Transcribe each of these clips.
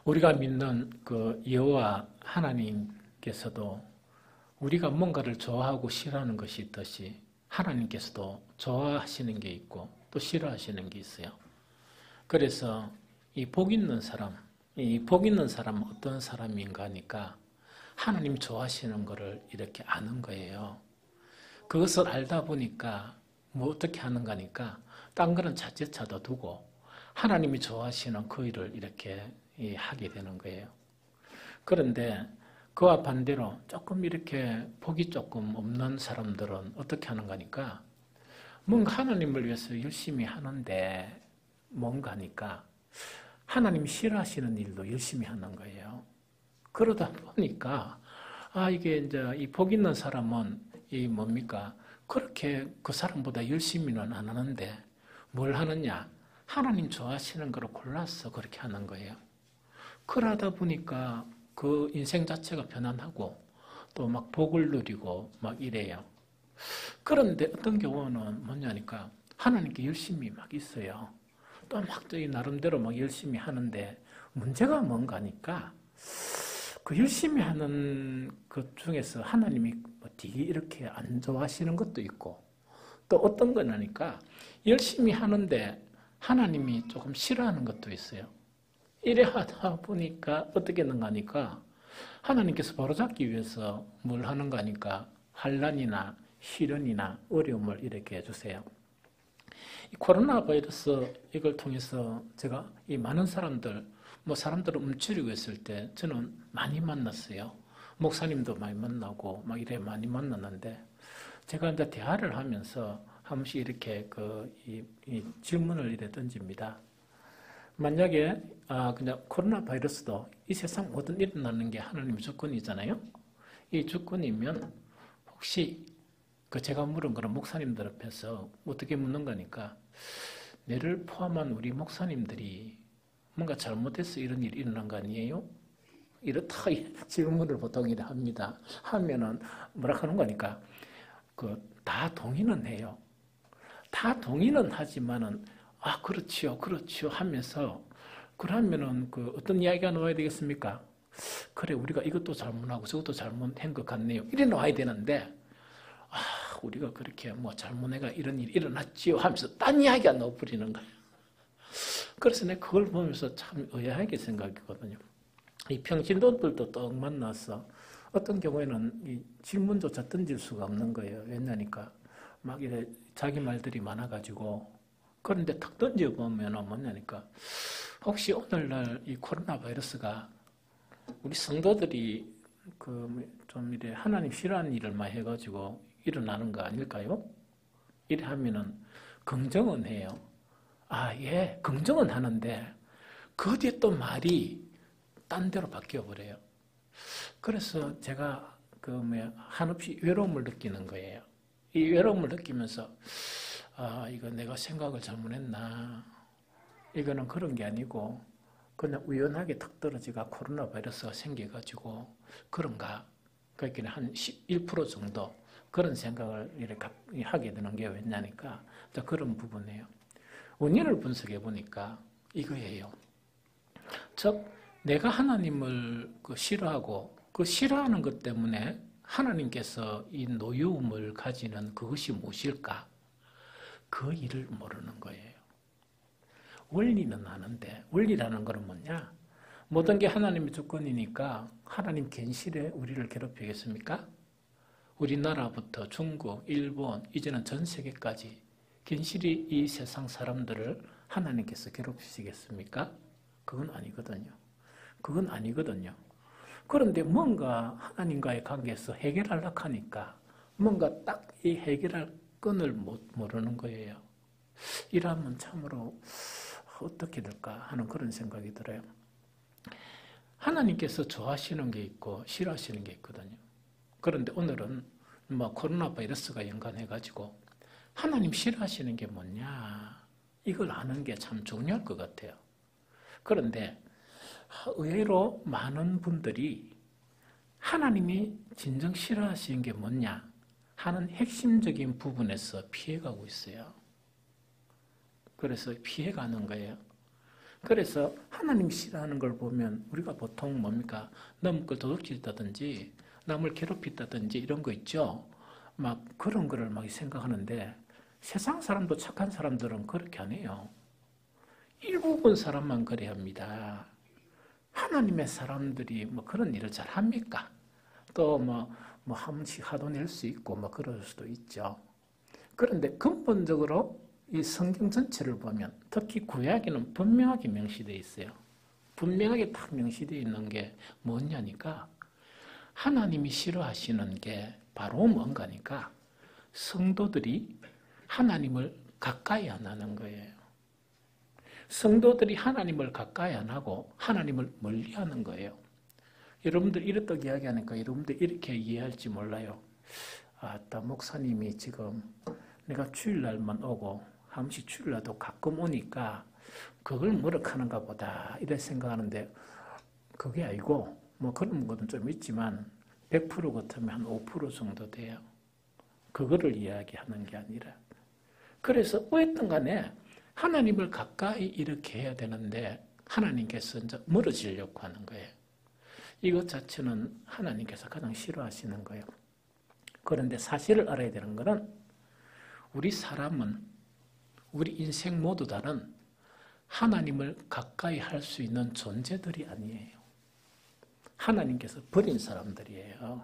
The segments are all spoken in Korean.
우리가 믿는 그 여호와 하나님께서도 우리가 뭔가를 좋아하고 싫어하는 것이 있듯이 하나님께서도 좋아하시는 게 있고 또 싫어하시는 게 있어요. 그래서 이 복 있는 사람, 이 복 있는 사람은 어떤 사람인가 하니까 하나님 좋아하시는 것을 이렇게 아는 거예요. 그것을 알다 보니까 뭐 어떻게 하는가 하니까 딴 거는 자체차도 두고 하나님이 좋아하시는 그 일을 이렇게 하게 되는 거예요. 그런데 그와 반대로 조금 이렇게 복이 조금 없는 사람들은 어떻게 하는가 하니까 뭔가 하나님을 위해서 열심히 하는데 뭔가 하니까 하나님이 싫어하시는 일도 열심히 하는 거예요. 그러다 보니까 이게 이제 이 복 있는 사람은 이 뭡니까? 그렇게 그 사람보다 열심히는 안 하는데 뭘 하느냐? 하나님 좋아하시는 거를 골라서 그렇게 하는 거예요. 그러다 보니까 그 인생 자체가 편안하고 또 막 복을 누리고 막 이래요. 그런데 어떤 경우는 뭐냐니까 하나님께 열심히 막 있어요. 또 막 나름대로 막 열심히 하는데 문제가 뭔가 하니까 그 열심히 하는 것 중에서 하나님이 되게 이렇게 안 좋아하시는 것도 있고 또 어떤 거냐니까 열심히 하는데 하나님이 조금 싫어하는 것도 있어요. 이래 하다 보니까 어떻게 하는가 하니까 하나님께서 바로잡기 위해서 뭘 하는가 하니까 환난이나 시련이나 어려움을 이렇게 해주세요. 이 코로나 바이러스 이걸 통해서 제가 이 많은 사람들을 움츠리고 있을 때 저는 많이 만났어요. 목사님도 많이 만나고 막 이래 많이 만났는데 제가 이제 대화를 하면서 한 번씩 이렇게 이 질문을 이래 던집니다. 만약에 그냥 코로나 바이러스도 이 세상 모든 일어나는 게 하나님의 주권이잖아요. 이 주권이면 혹시 제가 물은 거는 목사님들 앞에서 어떻게 묻는 거니까 내를 포함한 우리 목사님들이 뭔가 잘못해서 이런 일이 일어난 거 아니에요? 이렇다 질문을 보통 이래 합니다. 하면은 뭐라 하는 거니까 다 동의는 해요. 다 동의는 하지만은 그렇지요 하면서 그러면은 어떤 이야기가 나와야 되겠습니까? 그래 우리가 이것도 잘못하고 저것도 잘못한 것 같네요. 이래 나와야 되는데 우리가 그렇게 잘못해가 이런 일이 일어났지요 하면서 딴 이야기가 나와버리는 거예요. 그래서 내가 그걸 보면서 참 의아하게 생각했거든요. 이 평신도들도 떡 만나서 어떤 경우에는 이 질문조차 던질 수가 없는 거예요. 왜냐니까 막 이래 자기 말들이 많아가지고 그런데 탁 던져보면 뭐냐니까 혹시 오늘날 이 코로나 바이러스가 우리 성도들이 좀 이래 하나님 싫어하는 일을 많이 해가지고 일어나는 거 아닐까요? 이래 하면은 긍정은 해요. 예, 긍정은 하는데 그 뒤에 또 말이 딴 데로 바뀌어버려요. 그래서 제가 한없이 외로움을 느끼는 거예요. 이 외로움을 느끼면서 이거 내가 생각을 잘못했나? 이거는 그런 게 아니고 그냥 우연하게 탁 떨어지가 코로나 바이러스가 생겨가지고 그런가? 그러니까 한 11% 정도 그런 생각을 이렇게 하게 되는 게 왜냐니까 그런 부분이에요. 원인을 분석해 보니까 이거예요. 즉 내가 하나님을 싫어하고 그 싫어하는 것 때문에 하나님께서 이 노여움을 가지는 그것이 무엇일까? 그 일을 모르는 거예요. 원리는 아는데 원리라는 것은 뭐냐? 모든 게 하나님의 주권이니까 하나님 괜시레 우리를 괴롭히겠습니까? 우리나라부터 중국, 일본, 이제는 전 세계까지 괜시리 이 세상 사람들을 하나님께서 괴롭히시겠습니까? 그건 아니거든요. 그건 아니거든요. 그런데 뭔가 하나님과의 관계에서 해결하려고 하니까 뭔가 딱 이 해결할 끈을 모르는 거예요. 이러면 참으로 어떻게 될까 하는 그런 생각이 들어요. 하나님께서 좋아하시는 게 있고 싫어하시는 게 있거든요. 그런데 오늘은 코로나 바이러스가 연관해가지고 하나님 싫어하시는 게 뭐냐 이걸 아는 게 참 중요할 것 같아요. 그런데 의외로 많은 분들이 하나님이 진정 싫어하시는 게 뭐냐 하는 핵심적인 부분에서 피해가고 있어요. 그래서 피해가는 거예요. 그래서 하나님 싫어하는 걸 보면 우리가 보통 뭡니까? 남의 걸 도둑질했다든지 남을 괴롭혔다든지 이런 거 있죠. 막 그런 거를 막 생각하는데 세상 사람도 착한 사람들은 그렇게 안 해요. 일부분 사람만 그래 합니다. 하나님의 사람들이 뭐 그런 일을 잘 합니까? 또 뭐 한 번씩 화도 낼 수 있고 뭐 그럴 수도 있죠. 그런데 근본적으로 이 성경 전체를 보면 특히 구약에는 분명하게 명시되어 있어요. 분명하게 딱 명시되어 있는 게 뭐냐니까 하나님이 싫어하시는 게 바로 뭔가니까 성도들이 하나님을 가까이 안 하는 거예요. 성도들이 하나님을 가까이 안 하고 하나님을 멀리하는 거예요. 여러분들 이렇게 이야기하니까 여러분들 이렇게 이해할지 몰라요. 아따 목사님이 지금 내가 주일날만 오고 한 번씩 주일날도 가끔 오니까 그걸 뭐라하는가 보다 이렇게 생각하는데 그게 아니고 뭐 그런 것은 좀 있지만 100% 같으면 한 5% 정도 돼요. 그거를 이야기하는 게 아니라 그래서 어쨌든 간에 하나님을 가까이 이렇게 해야 되는데 하나님께서 이제 멀어지려고 하는 거예요. 이것 자체는 하나님께서 가장 싫어하시는 거예요. 그런데 사실을 알아야 되는 것은 우리 사람은 우리 인생 모두 다는 하나님을 가까이 할 수 있는 존재들이 아니에요. 하나님께서 버린 사람들이에요.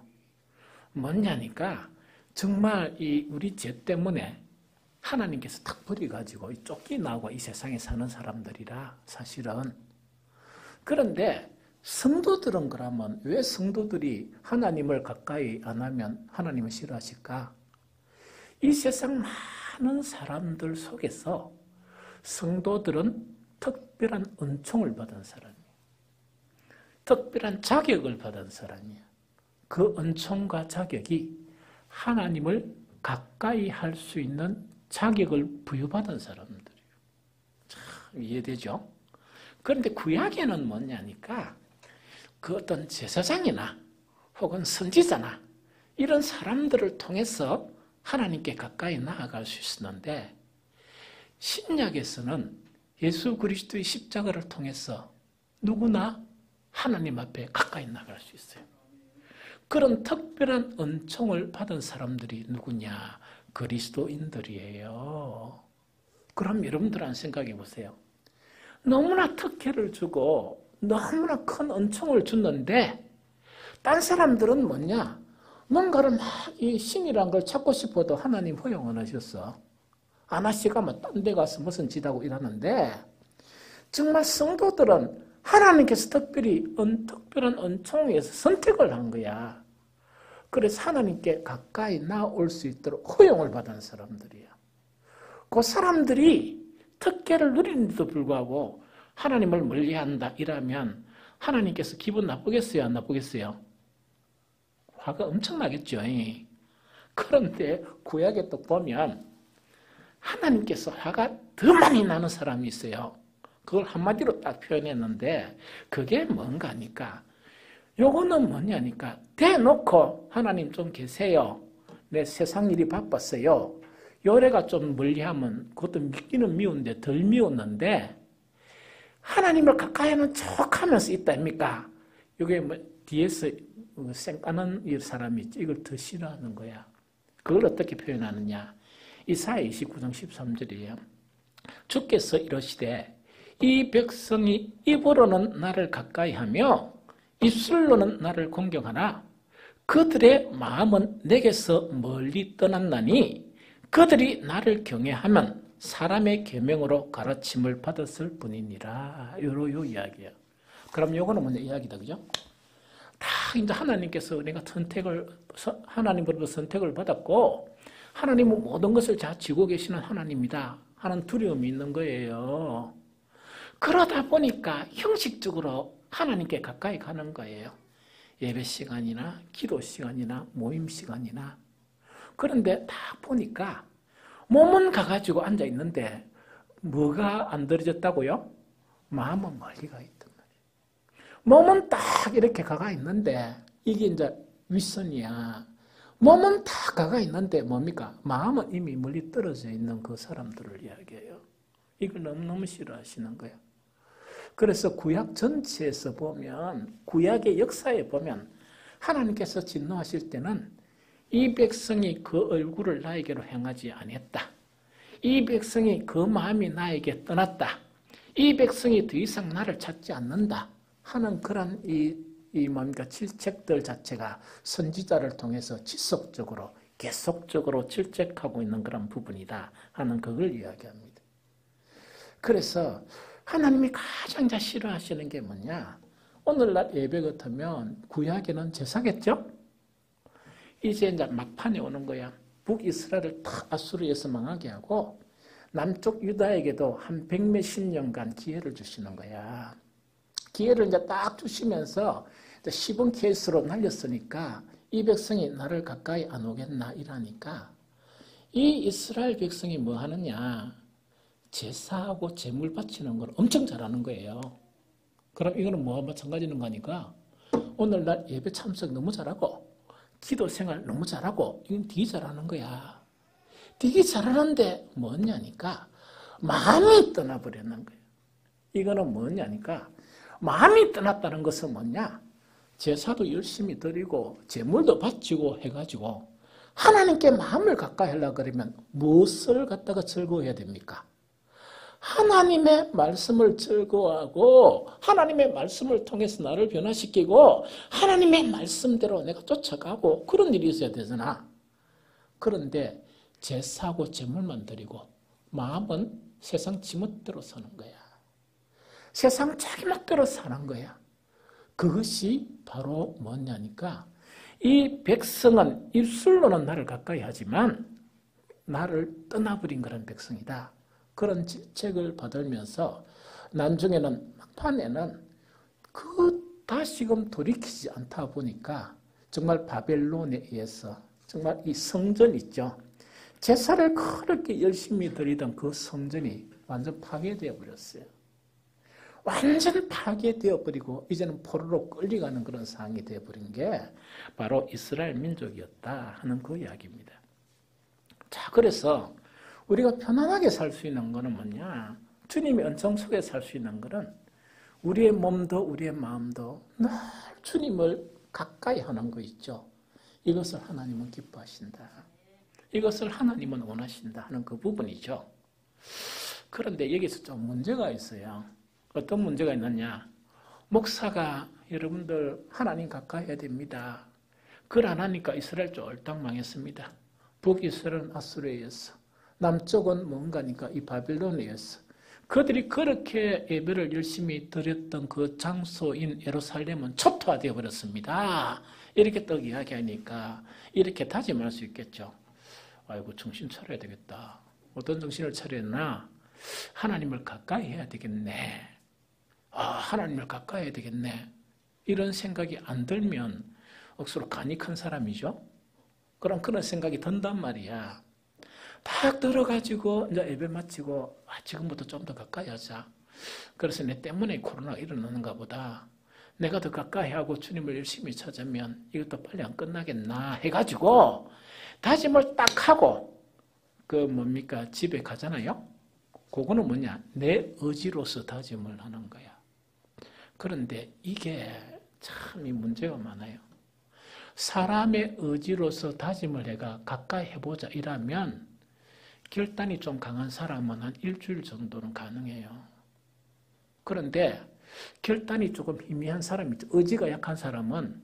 뭐냐니까 정말 이 우리 죄 때문에 하나님께서 탁 버려가지고 쫓겨나고 이 세상에 사는 사람들이라 사실은. 그런데 성도들은 그러면 왜 성도들이 하나님을 가까이 안 하면 하나님을 싫어하실까? 이 세상 많은 사람들 속에서 성도들은 특별한 은총을 받은 사람이에요. 특별한 자격을 받은 사람이에요. 그 은총과 자격이 하나님을 가까이 할 수 있는 자격을 부여받은 사람들이에요. 참 이해되죠? 그런데 구약에는 뭐냐니까 그 어떤 제사장이나 혹은 선지자나 이런 사람들을 통해서 하나님께 가까이 나아갈 수 있었는데 신약에서는 예수 그리스도의 십자가를 통해서 누구나 하나님 앞에 가까이 나아갈 수 있어요. 그런 특별한 은총을 받은 사람들이 누구냐? 그리스도인들이에요. 그럼 여러분들 한 생각해 보세요. 너무나 특혜를 주고 너무나 큰 은총을 줬는데 딴 사람들은 뭐냐? 뭔가를 막 이 신이란 걸 찾고 싶어도 하나님 허용 안 하셨어. 안 하시가면 딴 데 가서 무슨 짓하고 이러는데 정말 성도들은 하나님께서 특별한 은총에 의해서 선택을 한 거야. 그래서 하나님께 가까이 나올 수 있도록 허용을 받은 사람들이야. 그 사람들이 특혜를 누리는데도 불구하고 하나님을 멀리한다 이러면 하나님께서 기분 나쁘겠어요? 안 나쁘겠어요? 화가 엄청나겠죠. 그런데 구약에 또 보면 하나님께서 화가 더 많이 나는 사람이 있어요. 그걸 한마디로 딱 표현했는데 그게 뭔가 하니까 요거는 뭐냐니까 대놓고 하나님 좀 계세요. 내 세상 일이 바빴어요. 요래가 좀 멀리하면 그것도 믿기는 미운데 덜 미웠는데 하나님을 가까이 하는 척하면서 있다입니까? 이게 뭐 뒤에서 쌩까는 이 사람이 있지. 이걸 더 싫어하는 거야. 그걸 어떻게 표현하느냐? 이사야 29장 13절이에요. 주께서 이러시되 이 백성이 입으로는 나를 가까이 하며 입술로는 나를 공경하나 그들의 마음은 내게서 멀리 떠났나니 그들이 나를 경외하면 사람의 계명으로 가르침을 받았을 뿐이니라. 요 이야기예요. 그럼 요거는 뭐냐 이야기다, 그죠? 다 이제 하나님께서 내가 하나님으로부터 선택을 받았고 하나님은 모든 것을 다 지고 계시는 하나님이다 하는 두려움이 있는 거예요. 그러다 보니까 형식적으로 하나님께 가까이 가는 거예요. 예배 시간이나 기도 시간이나 모임 시간이나. 그런데 다 보니까 몸은 가가지고 앉아 있는데 뭐가 안 들어졌다고요? 마음은 멀리 가 있단 말이에요. 몸은 딱 이렇게 가가 있는데 이게 이제 윗선이야. 몸은 다 가가 있는데 뭡니까? 마음은 이미 멀리 떨어져 있는 그 사람들을 이야기해요. 이걸 너무너무 싫어하시는 거예요. 그래서 구약 전체에서 보면, 구약의 역사에 보면 하나님께서 진노하실 때는 이 백성이 그 얼굴을 나에게로 향하지 아니했다. 이 백성이 그 마음이 나에게 떠났다. 이 백성이 더 이상 나를 찾지 않는다 하는 그런 뭡니까 질책들 자체가 선지자를 통해서 지속적으로 계속적으로 질책하고 있는 그런 부분이다 하는 그걸 이야기합니다. 그래서 하나님이 가장 싫어하시는 게 뭐냐? 오늘날 예배 같으면 구약에는 제사겠죠? 이제 막판에 오는 거야. 북이스라엘을 다 아수르에서 망하게 하고 남쪽 유다에게도 한 100몇십 년간 기회를 주시는 거야. 기회를 이제 딱 주시면서 시븐 케이스로 날렸으니까 이 백성이 나를 가까이 안 오겠나 이러니까 이 이스라엘 백성이 뭐 하느냐? 제사하고 제물 바치는 걸 엄청 잘하는 거예요. 그럼 이거는 뭐와 마찬가지는 거니까 오늘날 예배 참석 너무 잘하고 기도 생활 너무 잘하고 이건 되게 잘하는 거야. 되게 잘하는데 뭐냐니까 마음이 떠나버렸는 거예요. 이거는 뭐냐니까 마음이 떠났다는 것은 뭐냐? 제사도 열심히 드리고 제물도 바치고 해가지고 하나님께 마음을 가까이 하려고 그러면 무엇을 갖다가 즐거워해야 됩니까? 하나님의 말씀을 즐거워하고 하나님의 말씀을 통해서 나를 변화시키고 하나님의 말씀대로 내가 쫓아가고 그런 일이 있어야 되잖아. 그런데 제사하고 제물만 드리고 마음은 세상 지멋대로 사는 거야. 세상 자기 멋대로 사는 거야. 그것이 바로 뭐냐니까 이 백성은 입술로는 나를 가까이 하지만 나를 떠나버린 그런 백성이다. 그런 질책을 받으면서 나중에는 막판에는 다시금 돌이키지 않다 보니까 정말 바벨론에 의해서 정말 이 성전 있죠. 제사를 그렇게 열심히 드리던 그 성전이 완전 파괴되어 버렸어요. 완전 파괴되어 버리고 이제는 포로로 끌려가는 그런 상황이 되어버린 게 바로 이스라엘 민족이었다 하는 그 이야기입니다. 자, 그래서 우리가 편안하게 살 수 있는 것은 뭐냐? 주님의 은총 속에 살 수 있는 것은 우리의 몸도 우리의 마음도 늘 주님을 가까이 하는 거 있죠. 이것을 하나님은 기뻐하신다. 이것을 하나님은 원하신다 하는 그 부분이죠. 그런데 여기서 좀 문제가 있어요. 어떤 문제가 있느냐? 목사가 여러분들 하나님 가까이 해야 됩니다. 그걸 안 하니까 이스라엘 쫄딱 망했습니다. 북이스라엘은 아수르에 의해서 남쪽은 뭔가니까 이 바빌론에 의해서 그들이 그렇게 예배를 열심히 드렸던 그 장소인 예루살렘은 초토화되어 버렸습니다. 이렇게 또 이야기하니까 이렇게 다짐할 수 있겠죠. 아이고 정신 차려야 되겠다. 어떤 정신을 차려야 되나? 하나님을 가까이 해야 되겠네. 하나님을 가까이 해야 되겠네. 이런 생각이 안 들면 억수로 간이 큰 사람이죠. 그럼 그런 생각이 든단 말이야. 딱 들어가지고 이제 예배 마치고 지금부터 좀 더 가까이 하자. 그래서 내 때문에 코로나가 일어나는가 보다. 내가 더 가까이 하고 주님을 열심히 찾으면 이것도 빨리 안 끝나겠나 해가지고 다짐을 딱 하고 집에 가잖아요. 그거는 뭐냐? 내 의지로서 다짐을 하는 거야. 그런데 이게 참 이 문제가 많아요. 사람의 의지로서 다짐을 해가 가까이 해보자 이라면 결단이 좀 강한 사람은 한 일주일 정도는 가능해요. 그런데 결단이 조금 희미한 사람이 있죠. 의지가 약한 사람은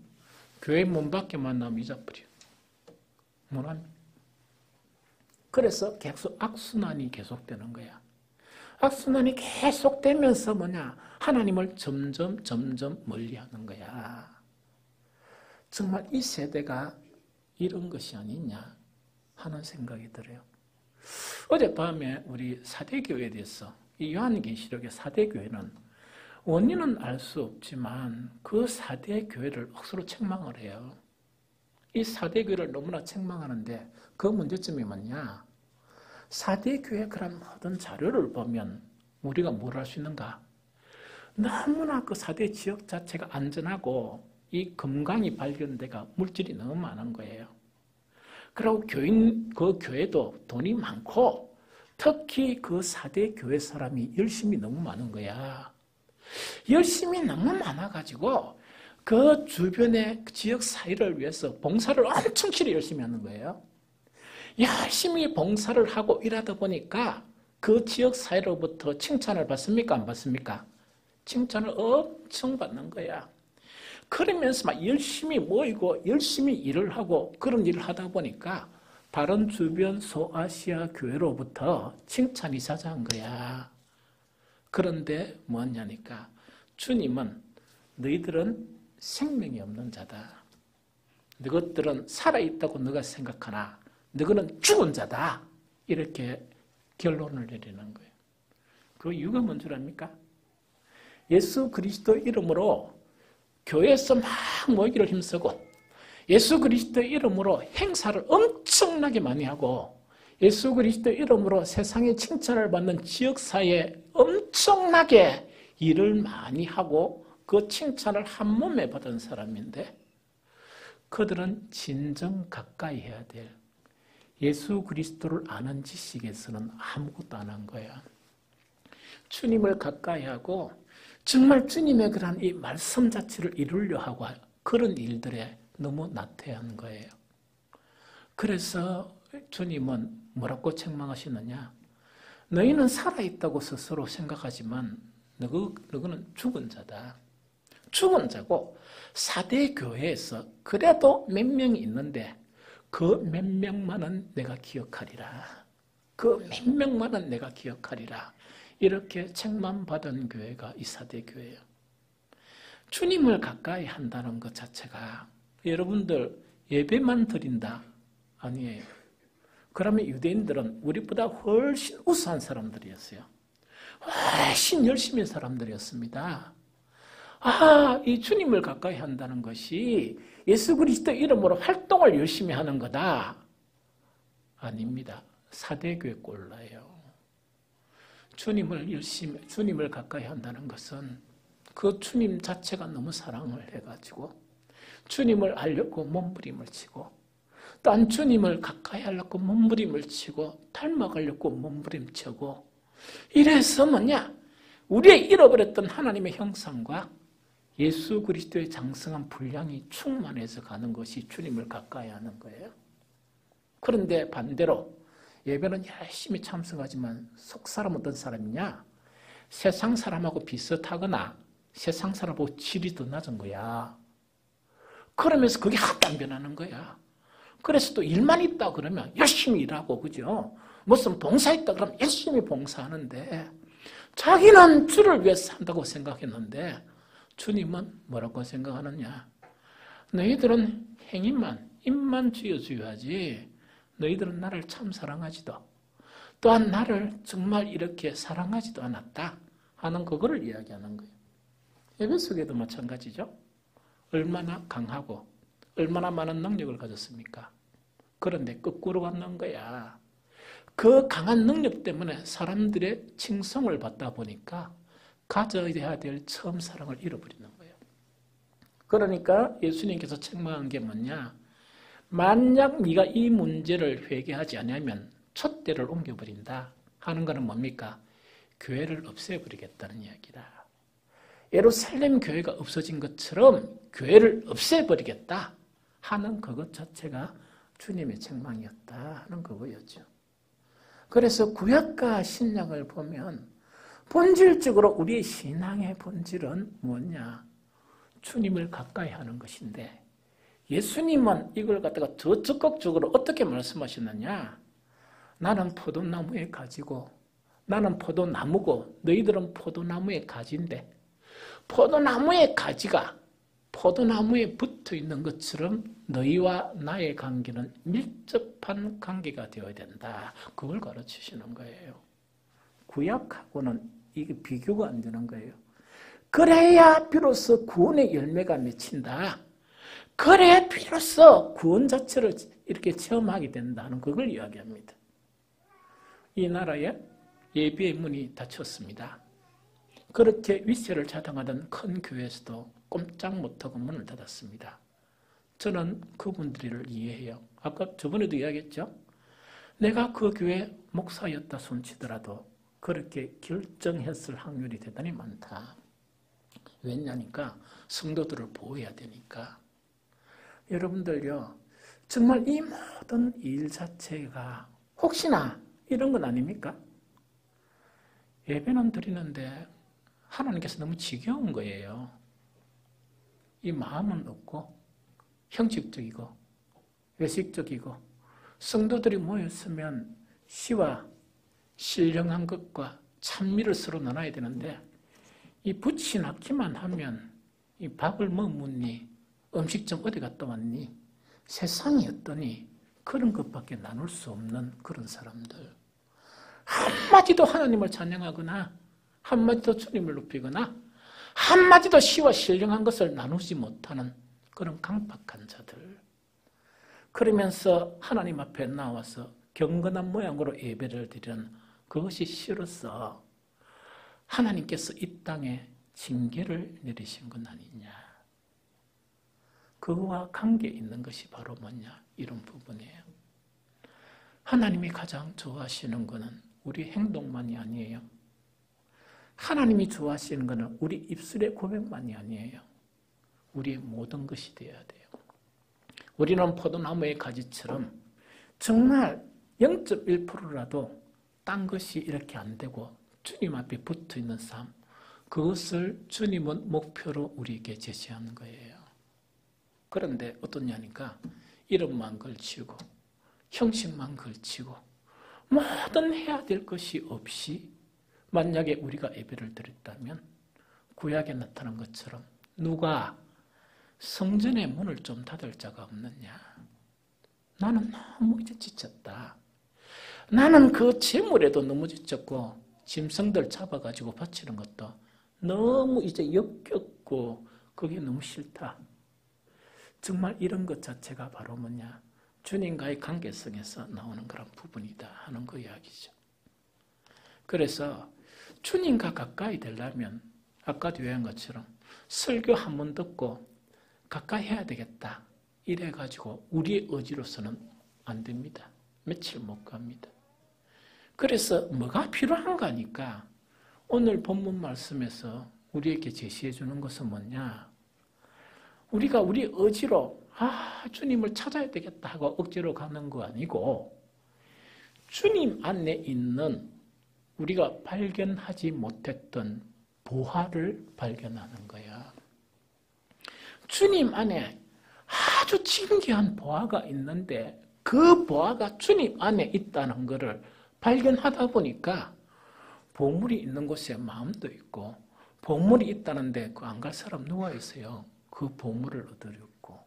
교회 문 밖에만 나오면 잊어버려. 뭐랍니까? 그래서 계속 악순환이 계속되는 거야. 악순환이 계속되면서 하나님을 점점 멀리하는 거야. 정말 이 세대가 이런 것이 아니냐 하는 생각이 들어요. 어젯밤에 우리 사대교회에 대해서 이 요한계시록의 사대교회는 원인은 알 수 없지만 그 사대교회를 억수로 책망을 해요. 이 사대교회를 너무나 책망하는데 그 문제점이 뭐냐? 사대교회 그런 모든 자료를 보면 우리가 뭘 할 수 있는가? 너무나 그 사대 지역 자체가 안전하고 이 금강이 발견돼가 물질이 너무 많은 거예요. 그리고 그 교회도 돈이 많고 특히 그 사대 교회 사람이 열심히 너무 많은 거야. 열심히 너무 많아가지고 그 주변의 지역 사회를 위해서 봉사를 엄청 열심히 하는 거예요. 열심히 봉사를 하고 일하다 보니까 그 지역 사회로부터 칭찬을 받습니까? 안 받습니까? 칭찬을 엄청 받는 거야. 그러면서 막 열심히 모이고 열심히 일을 하고 그런 일을 하다 보니까 다른 주변 소아시아 교회로부터 칭찬이 자자한 거야. 그런데 뭐냐니까 주님은 너희들은 생명이 없는 자다. 너희들은 살아있다고 너가 생각하나 너희는 죽은 자다. 이렇게 결론을 내리는 거예요. 그 이유가 뭔 줄 압니까? 예수 그리스도 이름으로 교회에서 막 모이기를 힘쓰고 예수 그리스도 이름으로 행사를 엄청나게 많이 하고 예수 그리스도 이름으로 세상의 칭찬을 받는 지역사회에 엄청나게 일을 많이 하고 그 칭찬을 한 몸에 받은 사람인데 그들은 진정 가까이 해야 될 예수 그리스도를 아는 지식에서는 아무것도 안 한 거야. 주님을 가까이 하고 정말 주님의 그런 이 말씀 자체를 이루려 하고 그런 일들에 너무 나태한 거예요. 그래서 주님은 뭐라고 책망하시느냐? 너희는 살아있다고 스스로 생각하지만 너희는 죽은 자다. 죽은 자고 4대 교회에서 그래도 몇 명이 있는데 그 몇 명만은 내가 기억하리라. 그 몇 명만은 내가 기억하리라. 이렇게 책망받은 교회가 이 4대 교회예요. 주님을 가까이 한다는 것 자체가 여러분들 예배만 드린다? 아니에요. 그러면 유대인들은 우리보다 훨씬 우수한 사람들이었어요. 훨씬 열심히 사람들이었습니다. 이 주님을 가까이 한다는 것이 예수 그리스도 이름으로 활동을 열심히 하는 거다. 아닙니다. 4대 교회 꼴라예요. 주님을 가까이 한다는 것은 그 주님 자체가 너무 사랑을 해가지고 주님을 알려고 몸부림을 치고 딴 주님을 가까이 하려고 몸부림을 치고 닮아가려고 몸부림치고 이래서 뭐냐? 우리의 잃어버렸던 하나님의 형상과 예수 그리스도의 장성한 분량이 충만해서 가는 것이 주님을 가까이 하는 거예요. 그런데 반대로 예배는 열심히 참석하지만 속 사람 어떤 사람이냐? 세상 사람하고 비슷하거나 세상 사람하고 질이 더 낮은 거야. 그러면서 그게 하나도 안 변하는 거야. 그래서 또 일만 있다 그러면 열심히 일하고, 그죠? 무슨 봉사 있다 그러면 열심히 봉사하는데 자기는 주를 위해서 산다고 생각했는데 주님은 뭐라고 생각하느냐? 너희들은 행위만, 입만 쥐어줘야지 너희들은 나를 참 사랑하지도 또한 나를 정말 이렇게 사랑하지도 않았다 하는 그거를 이야기하는 거예요. 예배 속에도 마찬가지죠. 얼마나 강하고 얼마나 많은 능력을 가졌습니까? 그런데 거꾸로 갔는 거야. 그 강한 능력 때문에 사람들의 칭송을 받다 보니까 가져야 될 처음 사랑을 잃어버리는 거예요. 그러니까 예수님께서 책망한 게 뭐냐? 만약 네가 이 문제를 회개하지 않으면 촛대를 옮겨버린다 하는 것은 뭡니까? 교회를 없애버리겠다는 이야기다. 예루살렘 교회가 없어진 것처럼 교회를 없애버리겠다 하는 그것 자체가 주님의 책망이었다 하는 그거였죠. 그래서 구약과 신약을 보면 본질적으로 우리의 신앙의 본질은 뭐냐? 주님을 가까이 하는 것인데 예수님은 이걸 갖다가 더 적극적으로 어떻게 말씀하셨느냐? 나는 포도나무의 가지고 나는 포도나무고 너희들은 포도나무의 가지인데 포도나무의 가지가 포도나무에 붙어 있는 것처럼 너희와 나의 관계는 밀접한 관계가 되어야 된다. 그걸 가르치시는 거예요. 구약하고는 이게 비교가 안 되는 거예요. 그래야 비로소 구원의 열매가 맺힌다. 그래야 비로소 구원 자체를 이렇게 체험하게 된다는 그걸 이야기합니다. 이 나라에 예배의 문이 닫혔습니다. 그렇게 위세를 자당하던 큰 교회에서도 꼼짝 못하고 문을 닫았습니다. 저는 그분들을 이해해요. 아까 저번에도 이야기했죠. 내가 그 교회 목사였다 손치더라도 그렇게 결정했을 확률이 대단히 많다. 왜냐니까 성도들을 보호해야 되니까. 여러분들요, 정말 이 모든 일 자체가 혹시나 이런 건 아닙니까? 예배는 드리는데 하나님께서 너무 지겨운 거예요. 이 마음은 없고 형식적이고 외식적이고 성도들이 모였으면 시와 신령한 것과 찬미를 서로 나눠야 되는데 이 붙이 낚기만 하면 이 밥을 뭐 묻니? 음식점 어디 갔다 왔니? 세상이 어떠니? 그런 것밖에 나눌 수 없는 그런 사람들. 한마디도 하나님을 찬양하거나 한마디도 주님을 높이거나 한마디도 시와 신령한 것을 나누지 못하는 그런 강팍한 자들. 그러면서 하나님 앞에 나와서 경건한 모양으로 예배를 드리는 그것이 싫어서 하나님께서 이 땅에 징계를 내리신 건 아니냐. 그와 관계 있는 것이 바로 뭐냐, 이런 부분이에요. 하나님이 가장 좋아하시는 것은 우리 행동만이 아니에요. 하나님이 좋아하시는 것은 우리 입술의 고백만이 아니에요. 우리의 모든 것이 되어야 돼요. 우리는 포도나무의 가지처럼 정말 0.1%라도 딴 것이 이렇게 안 되고 주님 앞에 붙어 있는 삶, 그것을 주님은 목표로 우리에게 제시하는 거예요. 그런데 어떠냐니까 이름만 걸치고 형식만 걸치고 모든 해야 될 것이 없이 만약에 우리가 예배를 드렸다면 구약에 나타난 것처럼 누가 성전의 문을 좀 닫을 자가 없느냐. 나는 너무 이제 지쳤다. 나는 그 재물에도 너무 지쳤고 짐승들 잡아가지고 바치는 것도 너무 이제 역겹고 그게 너무 싫다. 정말 이런 것 자체가 바로 뭐냐, 주님과의 관계성에서 나오는 그런 부분이다 하는 그 이야기죠. 그래서 주님과 가까이 되려면 아까도 얘기한 것처럼 설교 한 번 듣고 가까이 해야 되겠다 이래가지고 우리의 의지로서는 안 됩니다. 며칠 못 갑니다. 그래서 뭐가 필요한가 하니까 오늘 본문 말씀에서 우리에게 제시해 주는 것은 뭐냐, 우리가 우리 의지로 주님을 찾아야 되겠다 하고 억지로 가는 거 아니고 주님 안에 있는 우리가 발견하지 못했던 보화를 발견하는 거야. 주님 안에 아주 진귀한 보화가 있는데 그 보화가 주님 안에 있다는 것을 발견하다 보니까 보물이 있는 곳에 마음도 있고 보물이 있다는데 그 안 갈 사람 누가 있어요? 그 보물을 얻으려고.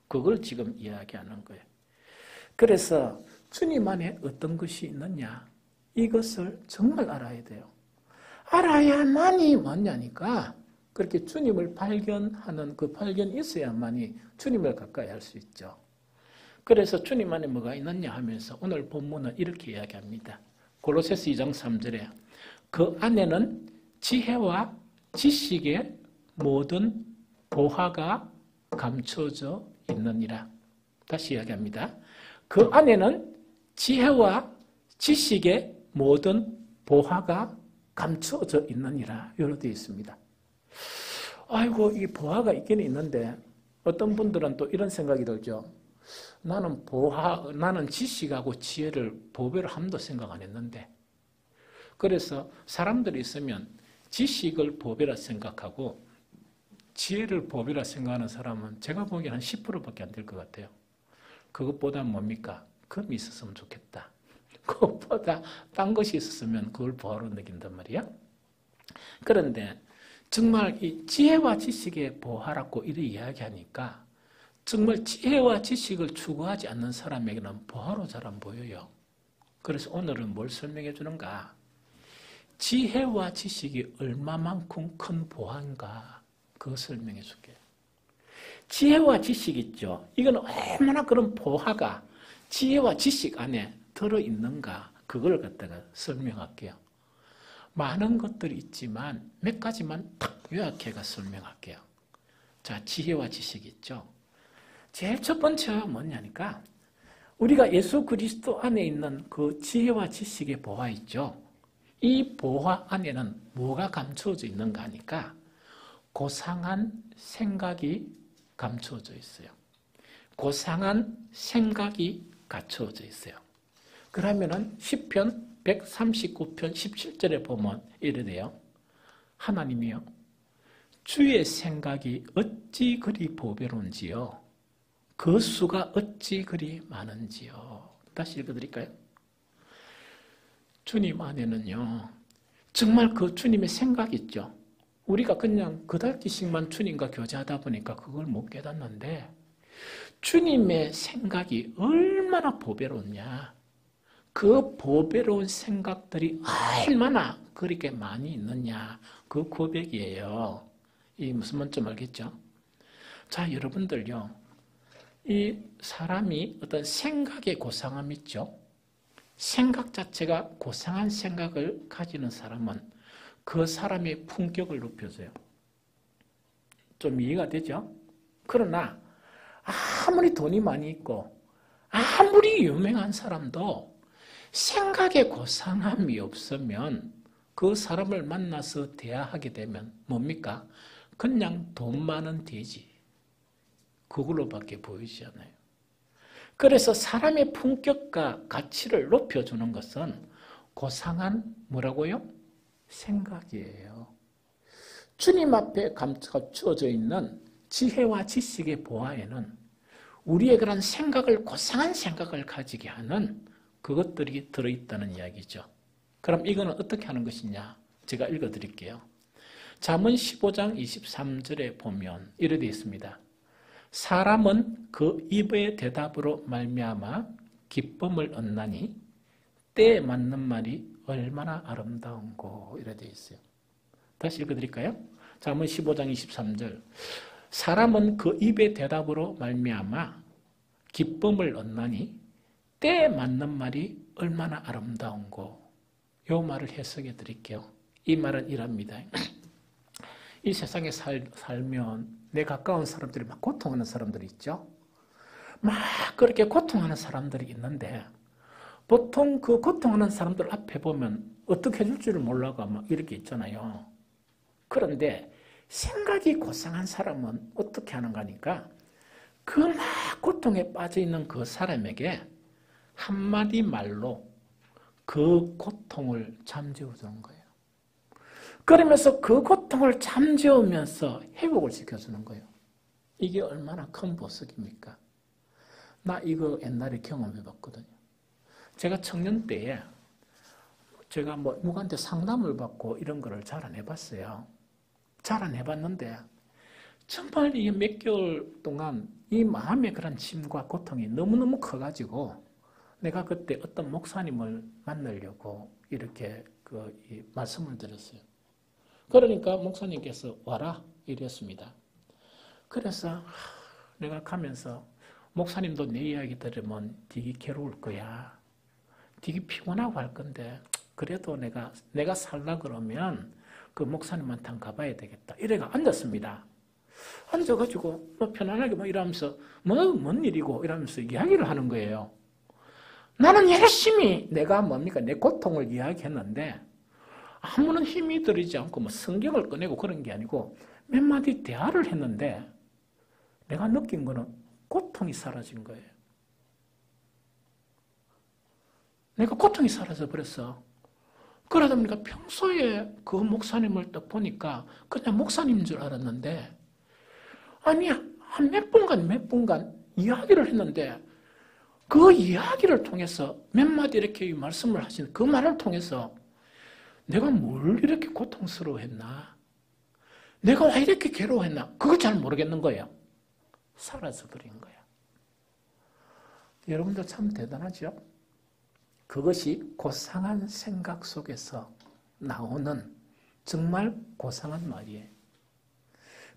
그걸 지금 이야기하는 거예요. 그래서 주님 안에 어떤 것이 있느냐, 이것을 정말 알아야 돼요. 알아야만이 뭐냐니까 그렇게 주님을 발견하는 그 발견이 있어야만이 주님을 가까이 할 수 있죠. 그래서 주님 안에 뭐가 있느냐 하면서 오늘 본문은 이렇게 이야기합니다. 골로새서 2장 3절에 그 안에는 지혜와 지식의 모든 보화가 감춰져 있느니라. 다시 이야기합니다. 그 안에는 지혜와 지식의 모든 보화가 감춰져 있느니라. 이렇게 되어 있습니다. 아이고, 이 보화가 있긴 있는데 어떤 분들은 또 이런 생각이 들죠. 나는 지식하고 지혜를 보배로 함도 생각 안 했는데. 그래서 사람들이 있으면 지식을 보배라 생각하고 지혜를 보배라 생각하는 사람은 제가 보기에는 한 10%밖에 안 될 것 같아요. 그것보다 뭡니까? 금이 있었으면 좋겠다. 그것보다 딴 것이 있었으면 그걸 보화로 느낀단 말이야. 그런데 정말 이 지혜와 지식의 보화라고 이렇게 이야기하니까 정말 지혜와 지식을 추구하지 않는 사람에게는 보화로 잘 안 보여요. 그래서 오늘은 뭘 설명해 주는가? 지혜와 지식이 얼마만큼 큰 보화인가? 그거 설명해 줄게요. 지혜와 지식 있죠? 이건 얼마나 그런 보화가 지혜와 지식 안에 들어있는가? 그걸 갖다가 설명할게요. 많은 것들이 있지만 몇 가지만 딱 요약해가 설명할게요. 자, 지혜와 지식 있죠? 제일 첫 번째가 뭐냐니까 우리가 예수 그리스도 안에 있는 그 지혜와 지식의 보화 있죠? 이 보화 안에는 뭐가 감춰져 있는가 하니까 고상한 생각이 감추어져 있어요. 고상한 생각이 갖추어져 있어요. 그러면은 시편 139편 17절에 보면 이래 돼요. 하나님이요, 주의 생각이 어찌 그리 보배로운지요, 그 수가 어찌 그리 많은지요. 다시 읽어드릴까요? 주님 안에는요, 정말 그 주님의 생각 있죠. 우리가 그냥 그달기씩만 주님과 교제하다 보니까 그걸 못 깨닫는데, 주님의 생각이 얼마나 보배로우냐, 그 보배로운 생각들이 얼마나 그렇게 많이 있느냐, 그 고백이에요. 이 무슨 말인지 알겠죠? 자, 여러분들요, 이 사람이 어떤 생각의 고상함 있죠? 생각 자체가 고상한 생각을 가지는 사람은 그 사람의 품격을 높여줘요. 좀 이해가 되죠? 그러나 아무리 돈이 많이 있고 아무리 유명한 사람도 생각의 고상함이 없으면 그 사람을 만나서 대화하게 되면 뭡니까? 그냥 돈 많은 돼지, 그걸로밖에 보이지 않아요. 그래서 사람의 품격과 가치를 높여주는 것은 고상한 뭐라고요? 생각이에요. 주님 앞에 감추어져 있는 지혜와 지식의 보화에는 우리의 그런 생각을, 고상한 생각을 가지게 하는 그것들이 들어있다는 이야기죠. 그럼 이거는 어떻게 하는 것이냐? 제가 읽어드릴게요. 잠언 15장 23절에 보면 이렇게 되어 있습니다. 사람은 그 입의 대답으로 말미암아 기쁨을 얻나니 때에 맞는 말이 얼마나 아름다운고, 이렇게 되어 있어요. 다시 읽어드릴까요? 잠언 15장 23절. 사람은 그 입의 대답으로 말미암아 기쁨을 얻나니 때에 맞는 말이 얼마나 아름다운고. 이 말을 해석해 드릴게요. 이 말은 이랍니다. 이 세상에 살면 내 가까운 사람들이 막 고통하는 사람들이 있죠. 막 그렇게 고통하는 사람들이 있는데 보통 그 고통하는 사람들 앞에 보면 어떻게 해줄 줄을 몰라가 막 이렇게 있잖아요. 그런데 생각이 고상한 사람은 어떻게 하는가 하니까 그 막 고통에 빠져 있는 그 사람에게 한마디 말로 그 고통을 잠재워 주는 거예요. 그러면서 그 고통을 잠재우면서 회복을 시켜주는 거예요. 이게 얼마나 큰 보석입니까? 나 이거 옛날에 경험해 봤거든요. 제가 청년 때에 제가 뭐 누구한테 상담을 받고 이런 거를 잘 안 해봤어요. 잘 안 해봤는데 정말 이 몇 개월 동안 이 마음의 그런 짐과 고통이 너무너무 커가지고 내가 그때 어떤 목사님을 만나려고 이렇게 이 말씀을 드렸어요. 그러니까 목사님께서 와라 이랬습니다. 그래서 내가 가면서 목사님도 내 이야기 들으면 되게 괴로울 거야. 되게 피곤하고 할 건데 그래도 내가 살라 그러면 그 목사님한테 한번 가봐야 되겠다. 이래가 앉았습니다. 앉아가지고 뭐 편안하게 뭐 이러면서 뭔 일이고 이러면서 이야기를 하는 거예요. 나는 열심히 내가 뭡니까? 내 고통을 이야기했는데 아무런 힘이 들이지 않고 뭐 성경을 꺼내고 그런 게 아니고 몇 마디 대화를 했는데 내가 느낀 거는 고통이 사라진 거예요. 내가 고통이 사라져 버렸어. 그러다 보니까 평소에 그 목사님을 딱 보니까 그냥 목사님인 줄 알았는데 아니 한 몇 분간 이야기를 했는데 그 이야기를 통해서 몇 마디 이렇게 말씀을 하신 그 말을 통해서 내가 뭘 이렇게 고통스러워했나? 내가 왜 이렇게 괴로워했나? 그걸 잘 모르겠는 거예요. 사라져버린 거야. 여러분들 참 대단하죠? 그것이 고상한 생각 속에서 나오는 정말 고상한 말이에요.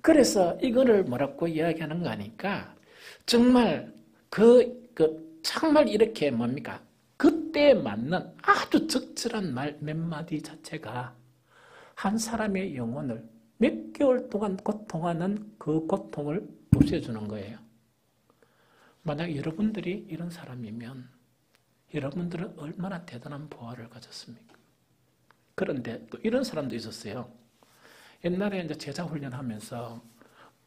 그래서 이거를 뭐라고 이야기하는가 하니까 정말 정말 이렇게 뭡니까? 그때에 맞는 아주 적절한 말 몇 마디 자체가 한 사람의 영혼을 몇 개월 동안 고통하는 그 고통을 없애주는 거예요. 만약 여러분들이 이런 사람이면 여러분들은 얼마나 대단한 보화를 가졌습니까? 그런데 또 이런 사람도 있었어요. 옛날에 이제 제자 훈련하면서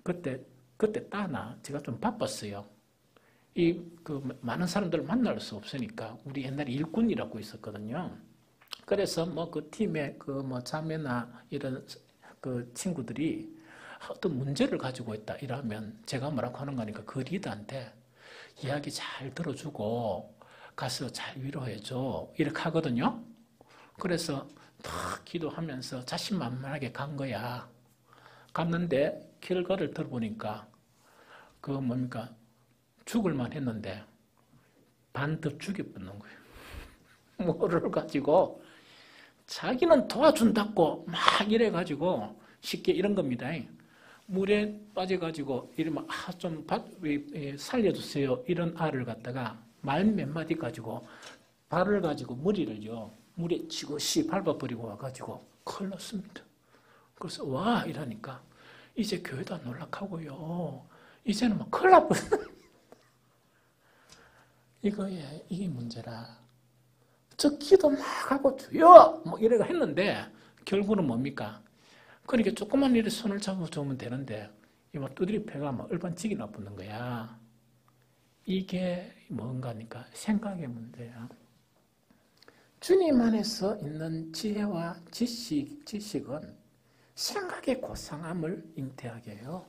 그때 따나 제가 좀 바빴어요. 많은 사람들을 만날 수 없으니까 우리 옛날에 일꾼이라고 있었거든요. 그래서 뭐 그 팀의 자매나 이런 그 친구들이 어떤 문제를 가지고 있다 이러면 제가 뭐라고 하는 거니까 그 리더한테 이야기 잘 들어주고 가서 잘 위로해줘 이렇게 하거든요. 그래서 탁 기도하면서 자신만만하게 간 거야. 갔는데 결과를 들어보니까 죽을만 했는데 반 더 죽여버리는 거예요. 뭐를 가지고 자기는 도와준다고 막 이래가지고 쉽게 이런 겁니다. 물에 빠져가지고 이러면 좀 살려주세요 이런 알을 갖다가 말 몇 마디 가지고 발을 가지고 머리를요 물에 지그시 밟아버리고 와가지고 큰일 났습니다. 그래서 와 이러니까 이제 교회도 안 연락하고요. 이제는 막 큰일 났거든. 이게 문제라. 저 기도 막 하고 주여 뭐 이래가 했는데 결국은 뭡니까? 그러니까 조금만 이렇게 손을 잡아주면 되는데 막 두드리 패가 막 얼반지기 나쁘는 거야. 이게 뭔가니까 생각의 문제야. 주님 안에서 있는 지혜와 지식은 생각의 고상함을 잉태하게 해요.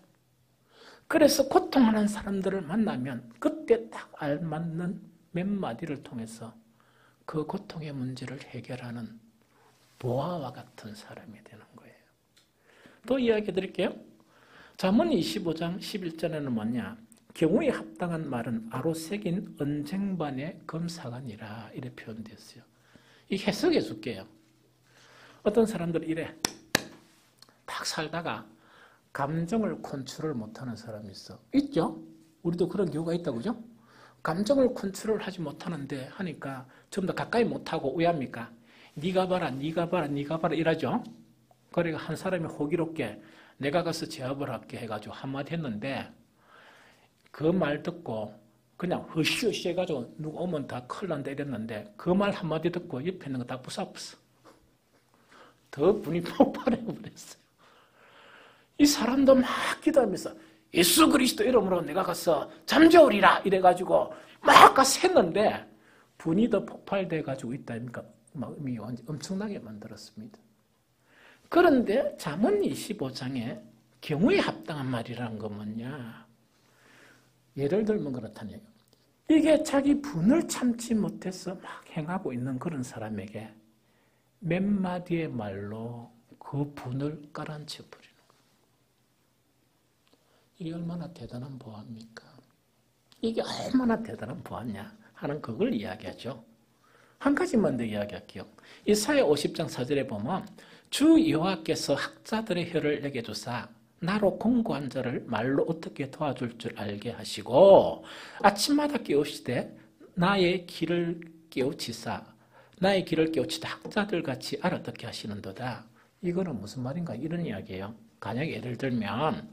그래서 고통하는 사람들을 만나면 그때 딱 알맞는 몇 마디를 통해서 그 고통의 문제를 해결하는 보아와 같은 사람이 되는 거예요. 또 이야기 드릴게요. 잠언 25장 11절에는 뭐냐? 경우에 합당한 말은 아로 새긴 언쟁반의 검사관이라 이렇게 표현되었어요. 이 해석해 줄게요. 어떤 사람들 이래 딱 살다가 감정을 컨트롤 못하는 사람이 있어. 있죠? 우리도 그런 경우가 있다고 그죠? 감정을 컨트롤 하지 못하는데 하니까 좀 더 가까이 못하고 왜 합니까? 네가 봐라 네가 봐라 네가 봐라 이러죠. 그러니까 한 사람이 호기롭게 내가 가서 제압을 할게 해가지고 한마디 했는데 그 말 듣고 그냥 으쌰으쌰 해가지고 누가 오면 다 큰일 난다 이랬는데 그 말 한마디 듣고 옆에 있는 거 다 부숴버렸어. 더 분이 폭발해버렸어요. 이 사람도 막 기도하면서 예수 그리스도 이름으로 내가 가서 잠재우리라 이래가지고 막 가서 했는데 분이 더 폭발돼가지고 있다니까 마음이 엄청나게 만들었습니다. 그런데 잠언 25장에 경우에 합당한 말이라는 건 뭐냐? 예를 들면 그렇다네요. 이게 자기 분을 참지 못해서 막 행하고 있는 그런 사람에게 몇 마디의 말로 그 분을 깔아앉혀 버리는 거예요. 이게 얼마나 대단한 보화입니까? 이게 얼마나 대단한 보화냐 하는 그걸 이야기하죠. 한 가지만 더 이야기할게요. 이사야 50장 4절에 보면 주 여호와께서 학자들의 혀를 내게 주사 나로 공고한 자를 말로 어떻게 도와줄 줄 알게 하시고 아침마다 깨우시되 나의 길을 깨우치사 나의 길을 깨우치되 학자들 같이 알아듣게 하시는도다. 이거는 무슨 말인가 이런 이야기예요. 만약에 예를 들면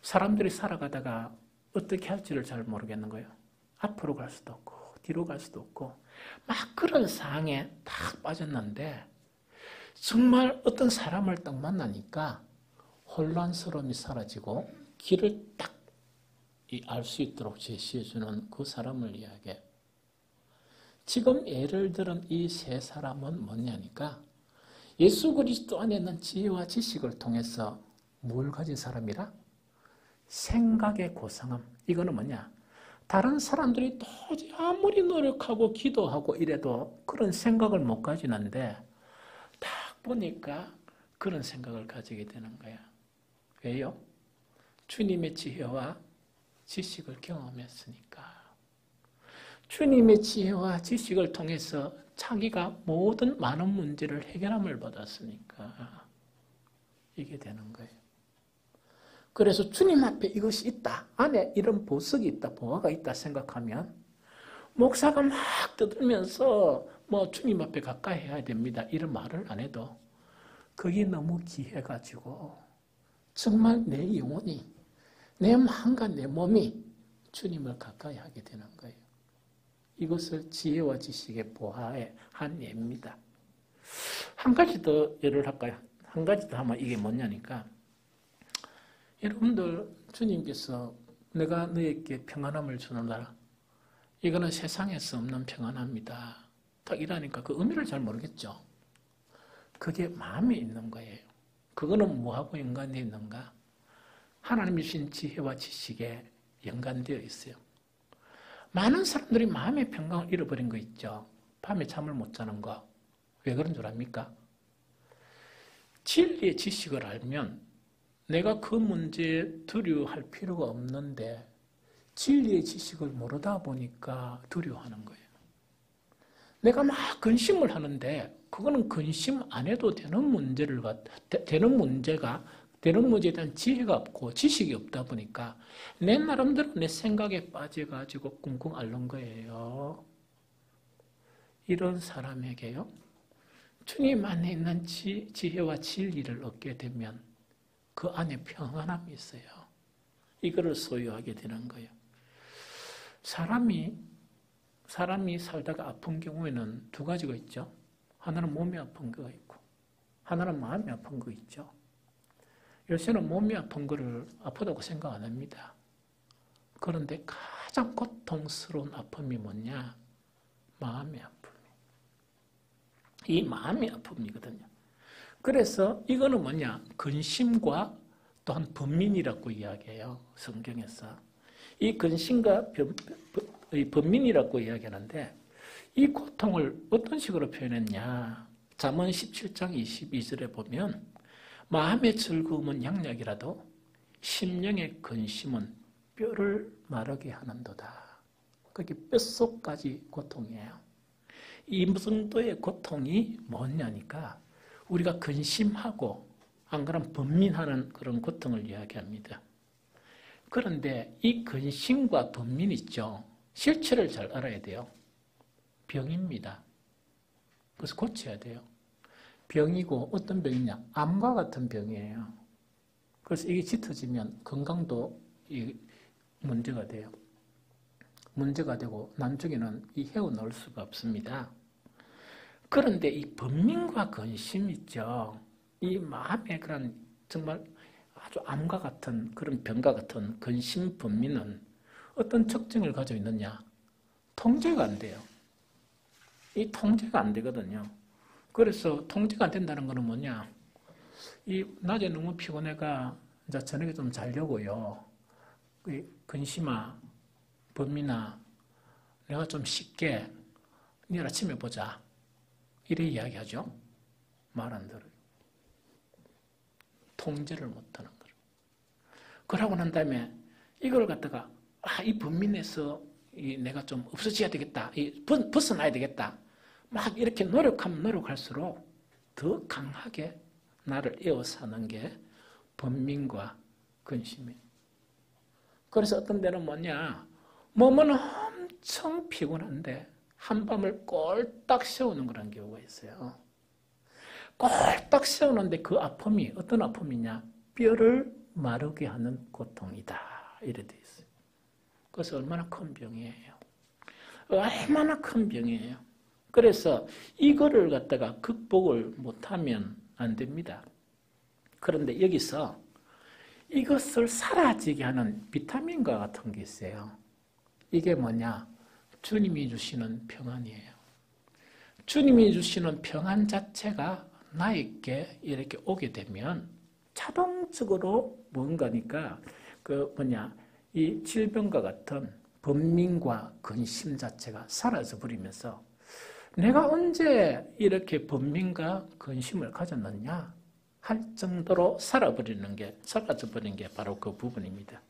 사람들이 살아가다가 어떻게 할지를 잘 모르겠는 거예요. 앞으로 갈 수도 없고 뒤로 갈 수도 없고 막 그런 상황에 딱 빠졌는데 정말 어떤 사람을 딱 만나니까 혼란스러움이 사라지고 길을 딱 알 수 있도록 제시해주는 그 사람을 이야기해. 지금 예를 들은 이 세 사람은 뭐냐니까 예수 그리스도 안에 있는 지혜와 지식을 통해서 뭘 가진 사람이라? 생각의 고상함. 이거는 뭐냐? 다른 사람들이 도저히 아무리 노력하고 기도하고 이래도 그런 생각을 못 가지는데 딱 보니까 그런 생각을 가지게 되는 거야. 왜요? 주님의 지혜와 지식을 경험했으니까. 주님의 지혜와 지식을 통해서 자기가 모든 많은 문제를 해결함을 받았으니까 이게 되는 거예요. 그래서 주님 앞에 이것이 있다. 안에 이런 보석이 있다. 보화가 있다 생각하면 목사가 막 떠들면서 주님 앞에 가까이 해야 됩니다. 이런 말을 안 해도 그게 너무 귀해가지고 정말 내 영혼이 내 마음과 내 몸이 주님을 가까이 하게 되는 거예요. 이것을 지혜와 지식의 보화의 한 예입니다. 한 가지 더 예를 할까요? 한 가지 더 하면 이게 뭐냐니까, 여러분들 주님께서 내가 너에게 평안함을 주노라, 이거는 세상에서 없는 평안합니다, 딱 이러니까 그 의미를 잘 모르겠죠. 그게 마음에 있는 거예요. 그거는 뭐하고 연관되어 있는가? 하나님이 주신 지혜와 지식에 연관되어 있어요. 많은 사람들이 마음의 평강을 잃어버린 거 있죠. 밤에 잠을 못 자는 거. 왜 그런 줄 압니까? 진리의 지식을 알면 내가 그 문제에 두려워할 필요가 없는데 진리의 지식을 모르다 보니까 두려워하는 거예요. 내가 막 근심을 하는데 그거는 근심 안 해도 되는 문제에 대한 지혜가 없고 지식이 없다 보니까 내 나름대로 내 생각에 빠져가지고 꿍꿍 앓는 거예요. 이런 사람에게요, 주님 안에 있는 지혜와 진리를 얻게 되면 그 안에 평안함이 있어요. 이거를 소유하게 되는 거예요. 사람이 살다가 아픈 경우에는 두 가지가 있죠. 하나는 몸이 아픈 거가 있고 하나는 마음이 아픈 거 있죠. 요새는 몸이 아픈 거를 아프다고 생각 안 합니다. 그런데 가장 고통스러운 아픔이 뭐냐? 마음의 아픔이. 이 마음의 아픔이거든요. 그래서 이거는 뭐냐? 근심과 또한 번민이라고 이야기해요. 성경에서. 이 근심과 번민이라고 이야기하는데 이 고통을 어떤 식으로 표현했냐? 잠언 17장 22절에 보면 마음의 즐거움은 양약이라도 심령의 근심은 뼈를 마르게 하는도다. 그게 뼛속까지 고통이에요. 이 정도의 고통이 뭐냐니까 우리가 근심하고 안 그러면 번민하는 그런 고통을 이야기합니다. 그런데 이 근심과 번민 있죠. 실체를 잘 알아야 돼요. 병입니다. 그래서 고쳐야 돼요. 병이고 어떤 병이냐? 암과 같은 병이에요. 그래서 이게 짙어지면 건강도 문제가 돼요. 문제가 되고 나중에는 헤어나올 수가 없습니다. 그런데 이 번민과 근심 있죠. 이 마음의 그런 정말 아주 암과 같은 그런 병과 같은 근심, 번민은 어떤 특징을 가지고 있느냐? 통제가 안 돼요. 이 통제가 안 되거든요. 그래서 통제가 안 된다는 것은 뭐냐? 이 낮에 너무 피곤해가 이제 저녁에 좀 자려고요. 근심아, 번민아, 내가 좀 쉽게 내일 아침에 보자. 이래 이야기하죠. 말 안 들어요. 통제를 못하는 거예요. 그러고 난 다음에 이걸 갖다가 이 번민에서 내가 좀 없어져야 되겠다. 벗어나야 되겠다. 막 이렇게 노력하면 노력할수록 더 강하게 나를 에워싸는 게 번민과 근심이에요. 그래서 어떤 데는 뭐냐? 몸은 엄청 피곤한데 한밤을 꼴딱 세우는 그런 경우가 있어요. 꼴딱 세우는데 그 아픔이 어떤 아픔이냐? 뼈를 마르게 하는 고통이다. 이래 돼 있어요. 그래서 얼마나 큰 병이에요. 얼마나 큰 병이에요. 그래서 이거를 갖다가 극복을 못하면 안 됩니다. 그런데 여기서 이것을 사라지게 하는 비타민과 같은 게 있어요. 이게 뭐냐? 주님이 주시는 평안이에요. 주님이 주시는 평안 자체가 나에게 이렇게 오게 되면 자동적으로 뭔가니까 이 질병과 같은 번민과 근심 자체가 사라져 버리면서 내가 언제 이렇게 번민과 근심을 가졌느냐 할 정도로 사라져 버리는 게 바로 그 부분입니다.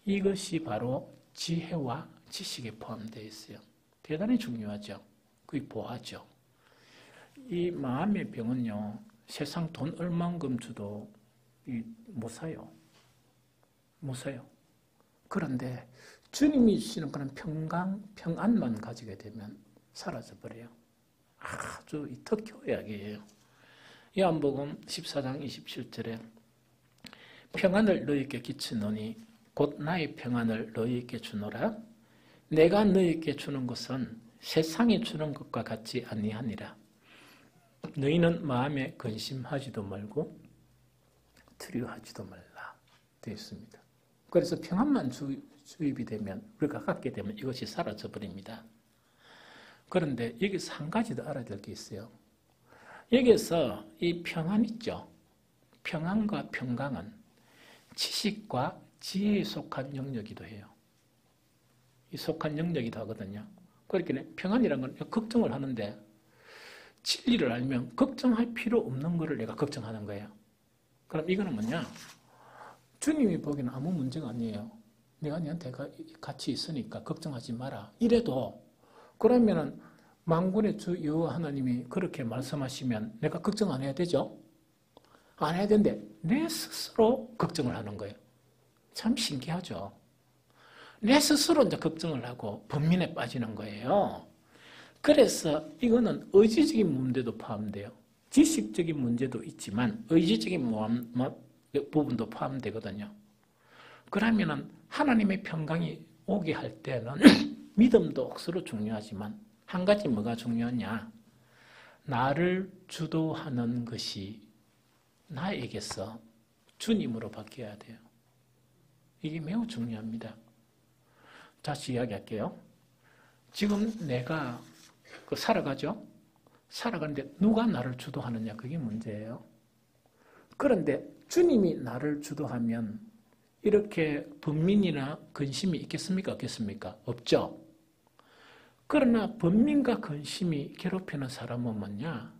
이것이 바로 지혜와 지식에 포함되어 있어요. 대단히 중요하죠. 그게 보하죠. 이 마음의 병은요, 세상 돈 얼만큼 줘도 못 사요. 못 사요. 그런데 주님이 주시는 그런 평안만 가지게 되면 사라져버려요. 아주 특효약이에요. 요한복음 14장 27절에 평안을 너희에게 끼치노니 곧 나의 평안을 너희에게 주노라. 내가 너희에게 주는 것은 세상이 주는 것과 같지 아니하니라. 너희는 마음에 근심하지도 말고 두려워하지도 말라 되어 있습니다. 그래서 평안만 주입이 되면, 우리가 갖게 되면 이것이 사라져 버립니다. 그런데 여기서 한 가지 더 알아야 될 게 있어요. 여기서 이 평안 있죠. 평안과 평강은 지식과 지혜에 속한 영역이기도 해요. 이 속한 영역이기도 하거든요. 그렇게 평안이라는 건 걱정을 하는데 진리를 알면 걱정할 필요 없는 거를 내가 걱정하는 거예요. 그럼 이거는 뭐냐? 주님이 보기에는 아무 문제가 아니에요. 내가 너한테 같이 있으니까 걱정하지 마라. 이래도 그러면은 만군의 주 여호와 하나님이 그렇게 말씀하시면 내가 걱정 안 해야 되죠? 안 해야 되는데 내 스스로 걱정을 하는 거예요. 참 신기하죠? 내 스스로 이제 걱정을 하고 번민에 빠지는 거예요. 그래서 이거는 의지적인 문제도 포함돼요. 지식적인 문제도 있지만 의지적인 부분도 포함되거든요. 그러면은 하나님의 평강이 오게 할 때는 믿음도 억수로 중요하지만 한 가지 뭐가 중요하냐? 나를 주도하는 것이 나에게서 주님으로 바뀌어야 돼요. 이게 매우 중요합니다. 다시 이야기할게요. 지금 내가 살아가죠? 살아가는데 누가 나를 주도하느냐, 그게 문제예요. 그런데 주님이 나를 주도하면 이렇게 번민이나 근심이 있겠습니까? 없겠습니까? 없죠. 그러나 번민과 근심이 괴롭히는 사람은 뭐냐?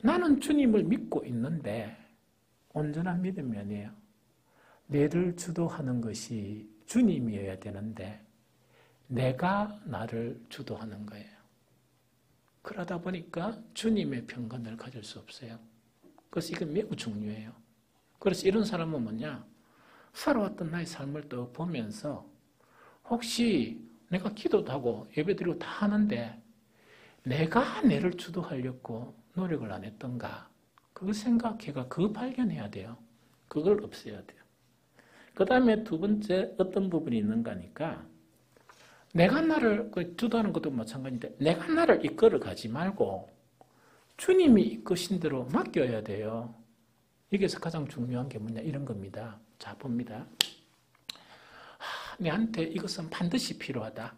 나는 주님을 믿고 있는데 온전한 믿음이 아니에요. 내를 주도하는 것이 주님이어야 되는데 내가 나를 주도하는 거예요. 그러다 보니까 주님의 평강을 가질 수 없어요. 그래서 이건 매우 중요해요. 그래서 이런 사람은 뭐냐? 살아왔던 나의 삶을 또 보면서 혹시 내가 기도도 하고 예배드리고 다 하는데 내가 내를 주도하려고 노력을 안 했던가? 그걸 생각해가 그거 발견해야 돼요. 그걸 없애야 돼요. 그 다음에 두 번째 어떤 부분이 있는가 하니까 내가 나를 주도하는 것도 마찬가지인데 내가 나를 이끌어 가지 말고 주님이 이끄신 대로 맡겨야 돼요. 여기서 가장 중요한 게 뭐냐 이런 겁니다. 자 봅니다. 내한테 이것은 반드시 필요하다.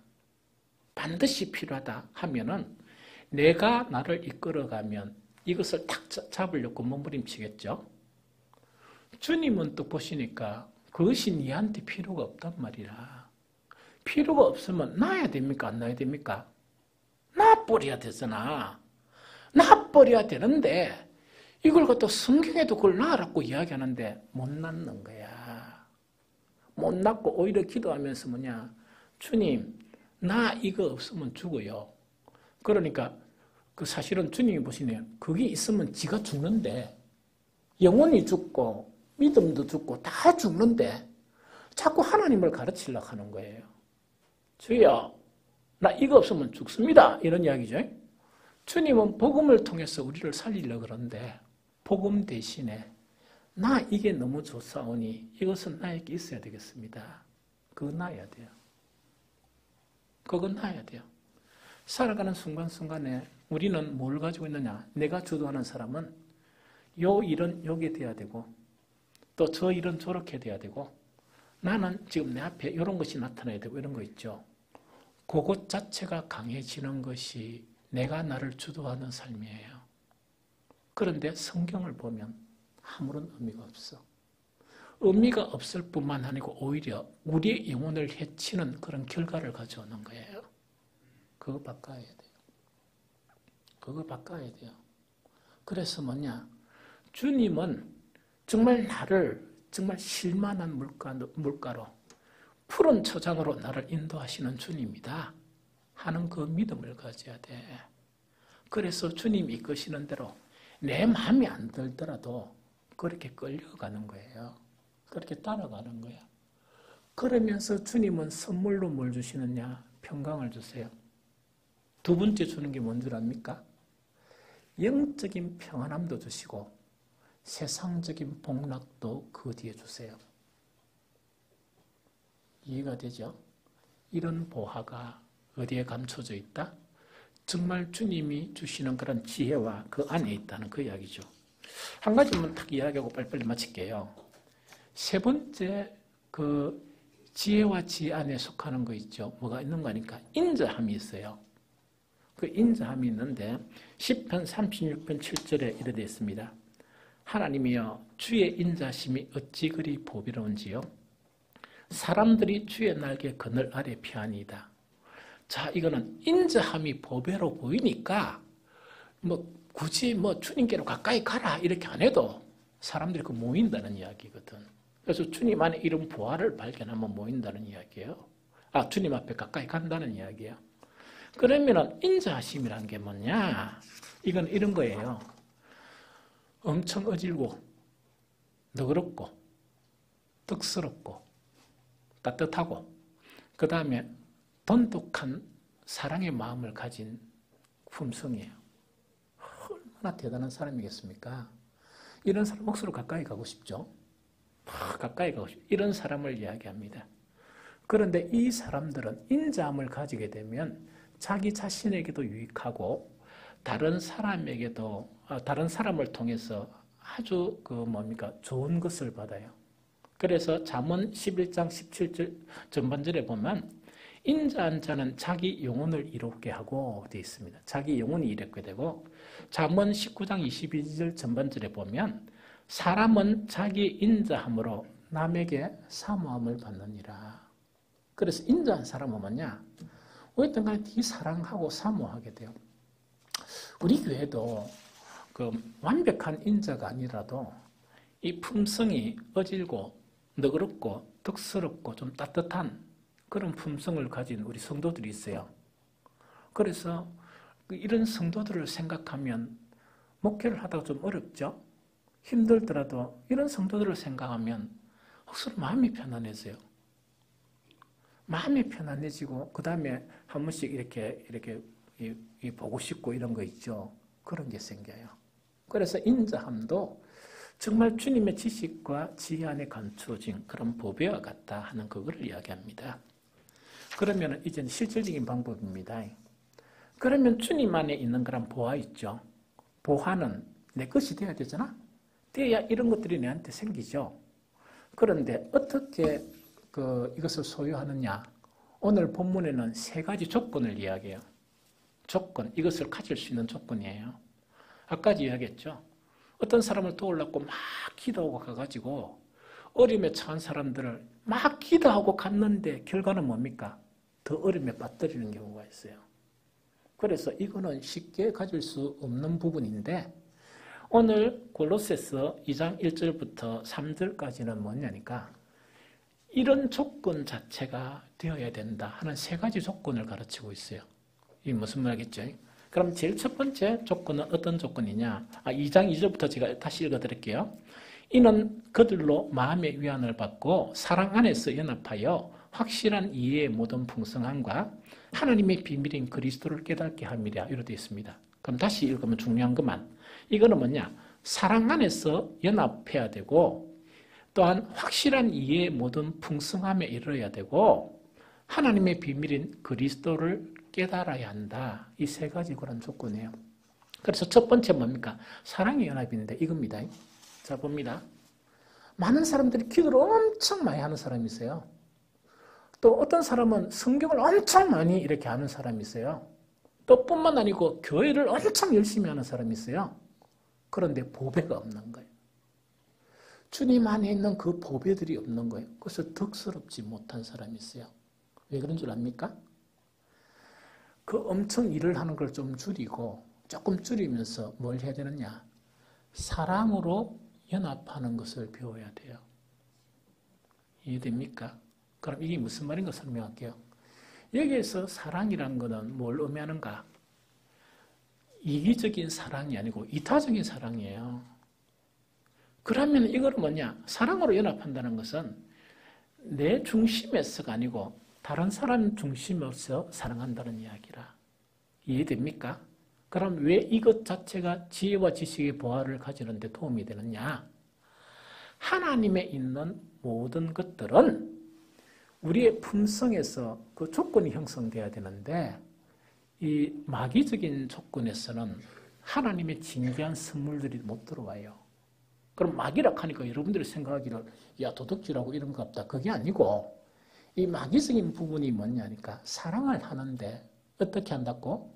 반드시 필요하다 하면은 내가 나를 이끌어가면 이것을 탁 잡으려고 몸부림치겠죠. 주님은 또 보시니까 그것이 네한테 필요가 없단 말이라. 필요가 없으면 놔야 됩니까? 안 놔야 됩니까? 놔버려야 되잖아. 놔버려야 되는데 이걸 갖다 성경에도 그걸 놔라고 이야기하는데 못 놨는 거야. 못 놨고 오히려 기도하면서 뭐냐? 주님, 나 이거 없으면 죽어요. 그러니까 그 사실은 주님이 보시네요. 그게 있으면 지가 죽는데 영혼이 죽고 믿음도 죽고 다 죽는데 자꾸 하나님을 가르치려고 하는 거예요. 주여, 나 이거 없으면 죽습니다. 이런 이야기죠. 주님은 복음을 통해서 우리를 살리려고 그러는데 복음 대신에 나 이게 너무 좋사오니 이것은 나에게 있어야 되겠습니다. 그거 놔야 돼요. 그거 놔야 돼요. 살아가는 순간순간에 우리는 뭘 가지고 있느냐? 내가 주도하는 사람은 요 일은 요게 돼야 되고 또 저 일은 저렇게 돼야 되고 나는 지금 내 앞에 이런 것이 나타나야 되고 이런 거 있죠. 그것 자체가 강해지는 것이 내가 나를 주도하는 삶이에요. 그런데 성경을 보면 아무런 의미가 없어. 의미가 없을 뿐만 아니고 오히려 우리의 영혼을 해치는 그런 결과를 가져오는 거예요. 그거 바꿔야 돼요. 그거 바꿔야 돼요. 그래서 뭐냐? 주님은 정말 나를 정말 실만한 물가로 푸른 초장으로 나를 인도하시는 주님이다 하는 그 믿음을 가져야 돼. 그래서 주님이 이끄시는 대로 내 마음이 안 들더라도 그렇게 끌려가는 거예요. 그렇게 따라가는 거야. 그러면서 주님은 선물로 뭘 주시느냐? 평강을 주세요. 두 번째 주는 게 뭔 줄 압니까? 영적인 평안함도 주시고 세상적인 복락도 그 뒤에 주세요. 이해가 되죠? 이런 보화가 어디에 감춰져 있다? 정말 주님이 주시는 그런 지혜와 그 안에 있다는 그 이야기죠. 한 가지만 딱 이야기하고 빨리빨리 마칠게요. 세 번째 그 지혜와 지혜 안에 속하는 거 있죠. 뭐가 있는 거니까 인자함이 있어요. 그 인자함이 있는데 10편 36편 7절에 이래 되어 있습니다. 하나님이여 주의 인자심이 어찌 그리 보배로운지요. 사람들이 주의 날개 그늘 아래 피하니이다. 자, 이거는 인자함이 보배로 보이니까 굳이 주님께로 가까이 가라 이렇게 안 해도 사람들이 그 모인다는 이야기거든. 그래서 주님 안에 이런 보화를 발견하면 모인다는 이야기예요. 주님 앞에 가까이 간다는 이야기예요. 그러면은 인자하심이란 게 뭐냐? 이건 이런 거예요. 엄청 어질고 너그럽고 덕스럽고 따뜻하고 그 다음에 돈독한 사랑의 마음을 가진 품성이에요. 얼마나 대단한 사람이겠습니까? 이런 사람 목소리로 가까이 가고 싶죠? 가까이 가고 싶죠. 이런 사람을 이야기합니다. 그런데 이 사람들은 인자함을 가지게 되면 자기 자신에게도 유익하고 다른 사람에게도 다른 사람을 통해서 아주 좋은 것을 받아요. 그래서 잠언 11장 17절 전반절에 보면 인자한 자는 자기 영혼을 이롭게 하고 되어 있습니다. 자기 영혼이 이롭게 되고 잠언 19장 22절 전반절에 보면 사람은 자기 인자함으로 남에게 사모함을 받느니라. 그래서 인자한 사람은 뭐냐? 어쨌든 간에 네 사랑하고 사모하게 돼요. 우리 교회도 그 완벽한 인자가 아니라도 이 품성이 어질고 너그럽고 덕스럽고 좀 따뜻한 그런 품성을 가진 우리 성도들이 있어요. 그래서 이런 성도들을 생각하면 목회를 하다가 좀 어렵죠? 힘들더라도 이런 성도들을 생각하면 확실히 마음이 편안해져요. 마음이 편안해지고 그 다음에 한 번씩 이렇게 보고 싶고 이런 거 있죠. 그런 게 생겨요. 그래서 인자함도 정말 주님의 지식과 지혜 안에 감추어진 그런 보배와 같다 하는 그거를 이야기합니다. 그러면 이제는 실질적인 방법입니다. 그러면 주님 안에 있는 그런 보화 있죠. 보화는 내 것이 돼야 되잖아. 돼야 이런 것들이 내한테 생기죠. 그런데 어떻게 이것을 소유하느냐? 오늘 본문에는 세 가지 조건을 이야기해요. 조건, 이것을 가질 수 있는 조건이에요. 아까 이야기했죠. 어떤 사람을 도우려고 막 기도하고 가가지고 어려움에 처한 사람들을 막 기도하고 갔는데 결과는 뭡니까? 더 어려움에 빠뜨리는 경우가 있어요. 그래서 이거는 쉽게 가질 수 없는 부분인데 오늘 골로새서 2장 1절부터 3절까지는 뭐냐니까 이런 조건 자체가 되어야 된다 하는 세 가지 조건을 가르치고 있어요. 이게 무슨 말이겠죠? 그럼 제일 첫 번째 조건은 어떤 조건이냐? 2장 2절부터 제가 다시 읽어드릴게요. 이는 그들로 마음의 위안을 받고 사랑 안에서 연합하여 확실한 이해의 모든 풍성함과 하나님의 비밀인 그리스도를 깨닫게 함이라 이렇게 되어 있습니다. 그럼 다시 읽으면 중요한 것만. 이거는 뭐냐? 사랑 안에서 연합해야 되고 또한 확실한 이해의 모든 풍성함에 이르러야 되고 하나님의 비밀인 그리스도를 깨달아야 한다. 이 세 가지 그런 조건이에요. 그래서 첫 번째 뭡니까? 사랑의 연합인데 이겁니다. 자, 봅니다. 많은 사람들이 기도를 엄청 많이 하는 사람이 있어요. 또 어떤 사람은 성경을 엄청 많이 이렇게 하는 사람이 있어요. 또 뿐만 아니고 교회를 엄청 열심히 하는 사람이 있어요. 그런데 보배가 없는 거예요. 주님 안에 있는 그 보배들이 없는 거예요. 그래서 덕스럽지 못한 사람이 있어요. 왜 그런 줄 압니까? 그 엄청 일을 하는 걸 좀 줄이고 조금 줄이면서 뭘 해야 되느냐? 사랑으로 연합하는 것을 배워야 돼요. 이해됩니까? 그럼 이게 무슨 말인가 설명할게요. 여기에서 사랑이란 것은 뭘 의미하는가? 이기적인 사랑이 아니고 이타적인 사랑이에요. 그러면 이거는 뭐냐? 사랑으로 연합한다는 것은 내 중심에서가 아니고 다른 사람 중심에서 사랑한다는 이야기라. 이해됩니까? 그럼 왜 이것 자체가 지혜와 지식의 보화를 가지는 데 도움이 되느냐? 하나님에 있는 모든 것들은 우리의 품성에서 그 조건이 형성돼야 되는데 이 마귀적인 조건에서는 하나님의 진귀한 선물들이 못 들어와요. 그럼 마귀라 하니까 여러분들이 생각하기를 야 도둑질하고 이런 거 없다. 그게 아니고 이 마귀적인 부분이 뭐냐니까 사랑을 하는데 어떻게 한다고?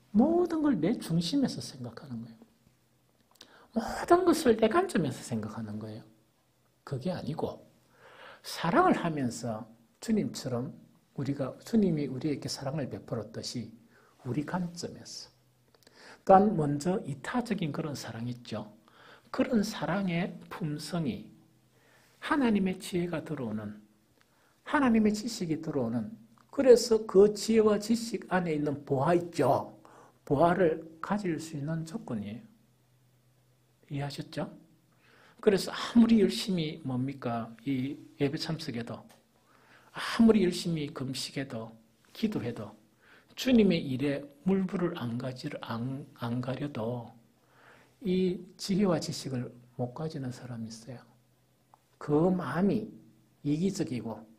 모든 걸 내 중심에서 생각하는 거예요. 모든 것을 내 관점에서 생각하는 거예요. 그게 아니고 사랑을 하면서 주님처럼 주님이 우리에게 사랑을 베풀었듯이 우리 관점에서 또한 먼저 이타적인 그런 사랑 있죠. 그런 사랑의 품성이 하나님의 지혜가 들어오는 하나님의 지식이 들어오는 그래서 그 지혜와 지식 안에 있는 보화 있죠. 보화를 가질 수 있는 조건이에요. 이해하셨죠? 그래서 아무리 열심히 이 예배 참석해도 아무리 열심히 금식해도 기도해도 주님의 일에 물불을 안 가려도 이 지혜와 지식을 못 가지는 사람이 있어요. 그 마음이 이기적이고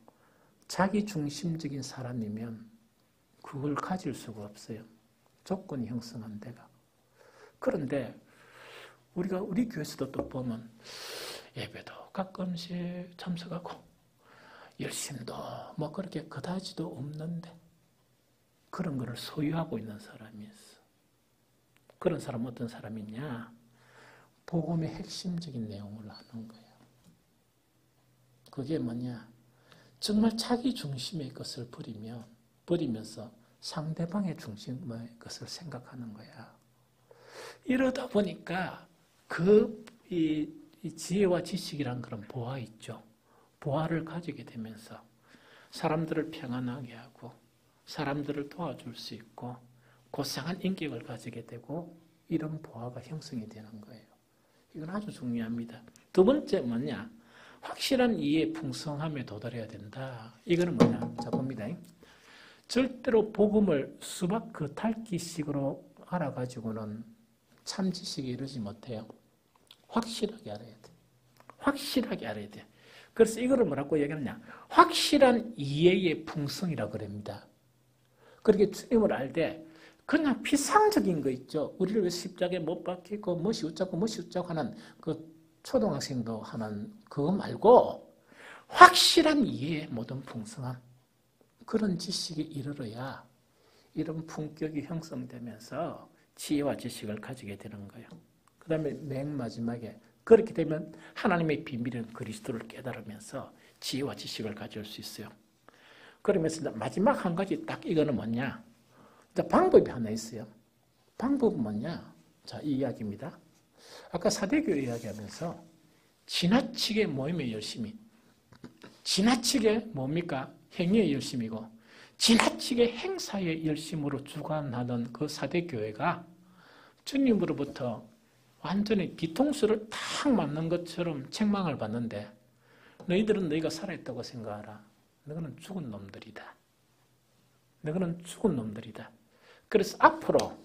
자기 중심적인 사람이면 그걸 가질 수가 없어요. 조건이 형성한 데가. 그런데 우리 교회에서도 또 보면 예배도 가끔씩 참석하고 열심도 뭐 그렇게 그다지도 없는데 그런 거를 소유하고 있는 사람이 있어. 그런 사람은 어떤 사람이냐? 복음의 핵심적인 내용을 아는 거예요. 그게 뭐냐? 정말 자기 중심의 것을 버리면서 상대방의 중심의 것을 생각하는 거야. 이러다 보니까 이 지혜와 지식이란 그런 보화 있죠. 보화를 가지게 되면서 사람들을 평안하게 하고 사람들을 도와줄 수 있고 고상한 인격을 가지게 되고 이런 보화가 형성이 되는 거예요. 이건 아주 중요합니다. 두 번째 뭐냐? 확실한 이해의 풍성함에 도달해야 된다. 이거는 뭐냐? 자 봅니다. 절대로 복음을 수박 겉핥기식으로 알아가지고는 참 지식에 이르지 못해요. 확실하게 알아야 돼. 확실하게 알아야 돼. 그래서 이거를 뭐라고 얘기하느냐? 확실한 이해의 풍성이라고 그럽니다. 그렇게 주님을 알 때 그냥 피상적인 거 있죠. 우리를 왜 십자가에 못 박히고 무엇이 어쩌고 하는 그 초등학생도 하는 그거 말고 확실한 이해의 모든 풍성함 그런 지식에 이르러야 이런 품격이 형성되면서 지혜와 지식을 가지게 되는 거예요. 그 다음에 맨 마지막에 그렇게 되면 하나님의 비밀인 그리스도를 깨달으면서 지혜와 지식을 가질 수 있어요. 그러면서 마지막 한 가지 딱 이거는 뭐냐? 방법이 하나 있어요. 방법은 뭐냐? 자, 이 이야기입니다. 아까 사대교회 이야기하면서 지나치게 모임의 열심이, 지나치게 뭡니까? 행위의 열심이고 지나치게 행사의 열심으로 주관하던 그 사대교회가 주님으로부터 완전히 뒤통수를 탁 맞는 것처럼 책망을 받는데 너희들은 너희가 살아있다고 생각하라. 너희는 죽은 놈들이다. 너희는 죽은 놈들이다. 그래서 앞으로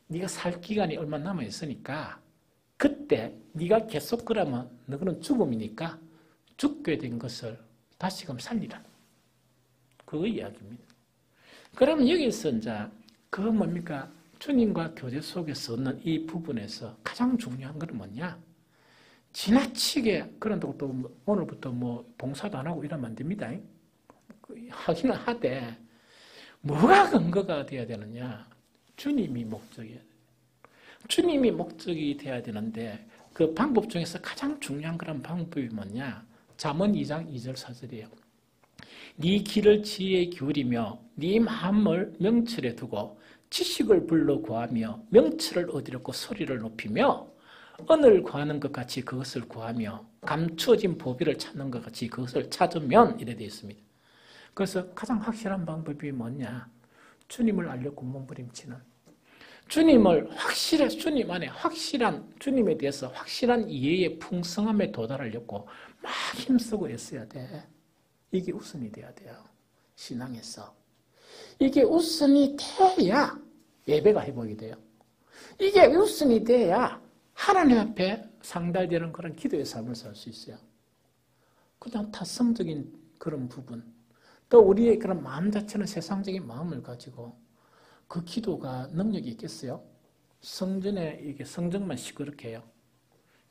네가 살 기간이 얼마 남아있으니까 그때 네가 계속 그러면 너희는 죽음이니까 죽게 된 것을 다시금 살리라. 그 이야기입니다. 그러면 여기서 이제 그 뭡니까? 주님과 교제 속에서 얻는 이 부분에서 가장 중요한 건 뭐냐? 지나치게 그런다고 또 오늘부터 뭐 봉사도 안 하고 이러면 안 됩니다. 하기는 하되 뭐가 근거가 돼야 되느냐? 주님이 목적이에요. 주님이 목적이 돼야 되는데 그 방법 중에서 가장 중요한 그런 방법이 뭐냐? 잠언 2장 2절 4절이에요. 네 귀를 지혜에 기울이며 네 마음을 명철에 두고 지식을 불러 구하며 명철을 얻으려고 소리를 높이며 언을 구하는 것 같이 그것을 구하며 감추어진 보배를 찾는 것 같이 그것을 찾으면 이래 되어 있습니다. 그래서 가장 확실한 방법이 뭐냐? 주님을 알려고 몸부림치는 주님 안에 확실한 주님에 대해서 확실한 이해의 풍성함에 도달하려고 막 힘쓰고 애써야 돼. 이게 우선이 돼야 돼요. 신앙에서. 이게 우선이 돼야 예배가 회복이 돼요. 이게 우선이 돼야 하나님 앞에 상달되는 그런 기도의 삶을 살 수 있어요. 그냥 타성적인 그런 부분, 또 우리의 그런 마음 자체는 세상적인 마음을 가지고 그 기도가 능력이 있겠어요? 성전에 이게 성전만 시끄럽게 해요.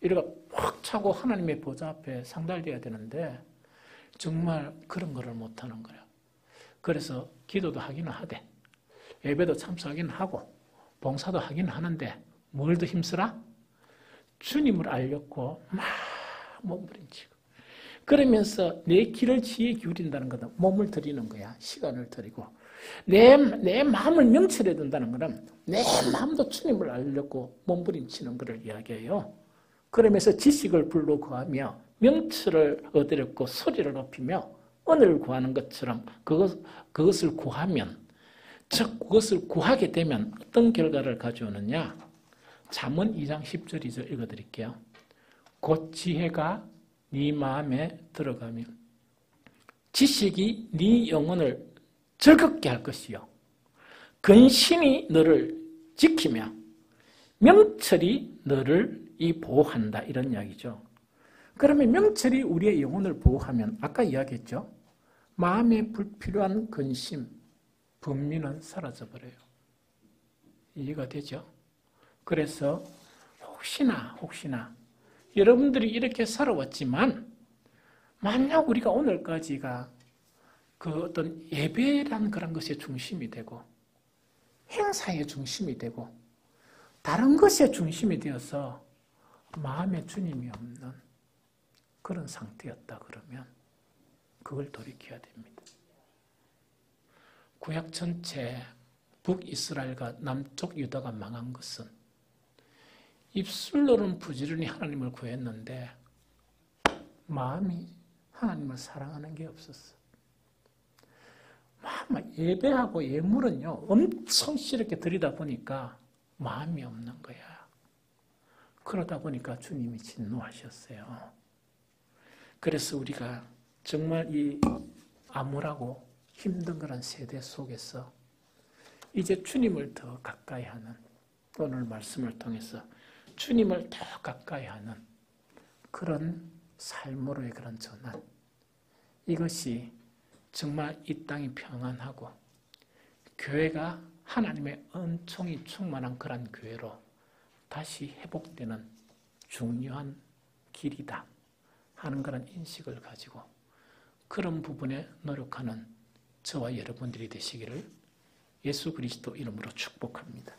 이래가 확 차고 하나님의 보좌 앞에 상달돼야 되는데 정말 그런 거를 못하는 거예요. 그래서 기도도 하기는 하되 예배도 참석하기는 하고 봉사도 하긴 하는데 뭘 더 힘쓰라? 주님을 알렸고 막 몸부림치고 그러면서 내 길을 지혜 기울인다는 것은 몸을 들이는 거야. 시간을 들이고 내 마음을 명철해 둔다는 것은 내 마음도 주님을 알렸고 몸부림치는 것을 이야기해요. 그러면서 지식을 불로 구하며 명철을 얻으려고 소리를 높이며 은을 구하는 것처럼 그것을 구하면 즉 그것을 구하게 되면 어떤 결과를 가져오느냐. 잠언 2장 10절 읽어드릴게요. 곧 지혜가 네 마음에 들어가면 지식이 네 영혼을 즐겁게 할 것이요 근신이 너를 지키며 명철이 너를 보호한다 이런 이야기죠. 그러면 명철이 우리의 영혼을 보호하면 아까 이야기했죠. 마음에 불필요한 근심, 분민은 사라져버려요. 이해가 되죠? 그래서 혹시나 여러분들이 이렇게 살아왔지만 만약 우리가 오늘까지가 그 어떤 예배란 그런 것의 중심이 되고 행사의 중심이 되고 다른 것의 중심이 되어서 마음에 주님이 없는 그런 상태였다 그러면 그걸 돌이켜야 됩니다. 구약 전체 북이스라엘과 남쪽 유다가 망한 것은 입술로는 부지런히 하나님을 구했는데 마음이 하나님을 사랑하는 게 없었어. 예배하고 예물은요 엄청 싫게 드리다 보니까 마음이 없는 거야. 그러다 보니까 주님이 진노하셨어요. 그래서 우리가 정말 이 암울하고 힘든 그런 세대 속에서 이제 주님을 더 가까이 하는 오늘 말씀을 통해서 주님을 더 가까이 하는 그런 삶으로의 그런 전환 이것이 정말 이 땅이 평안하고 교회가 하나님의 은총이 충만한 그런 교회로 다시 회복되는 중요한 길이다 하는 그런 인식을 가지고 그런 부분에 노력하는 저와 여러분들이 되시기를 예수 그리스도 이름으로 축복합니다.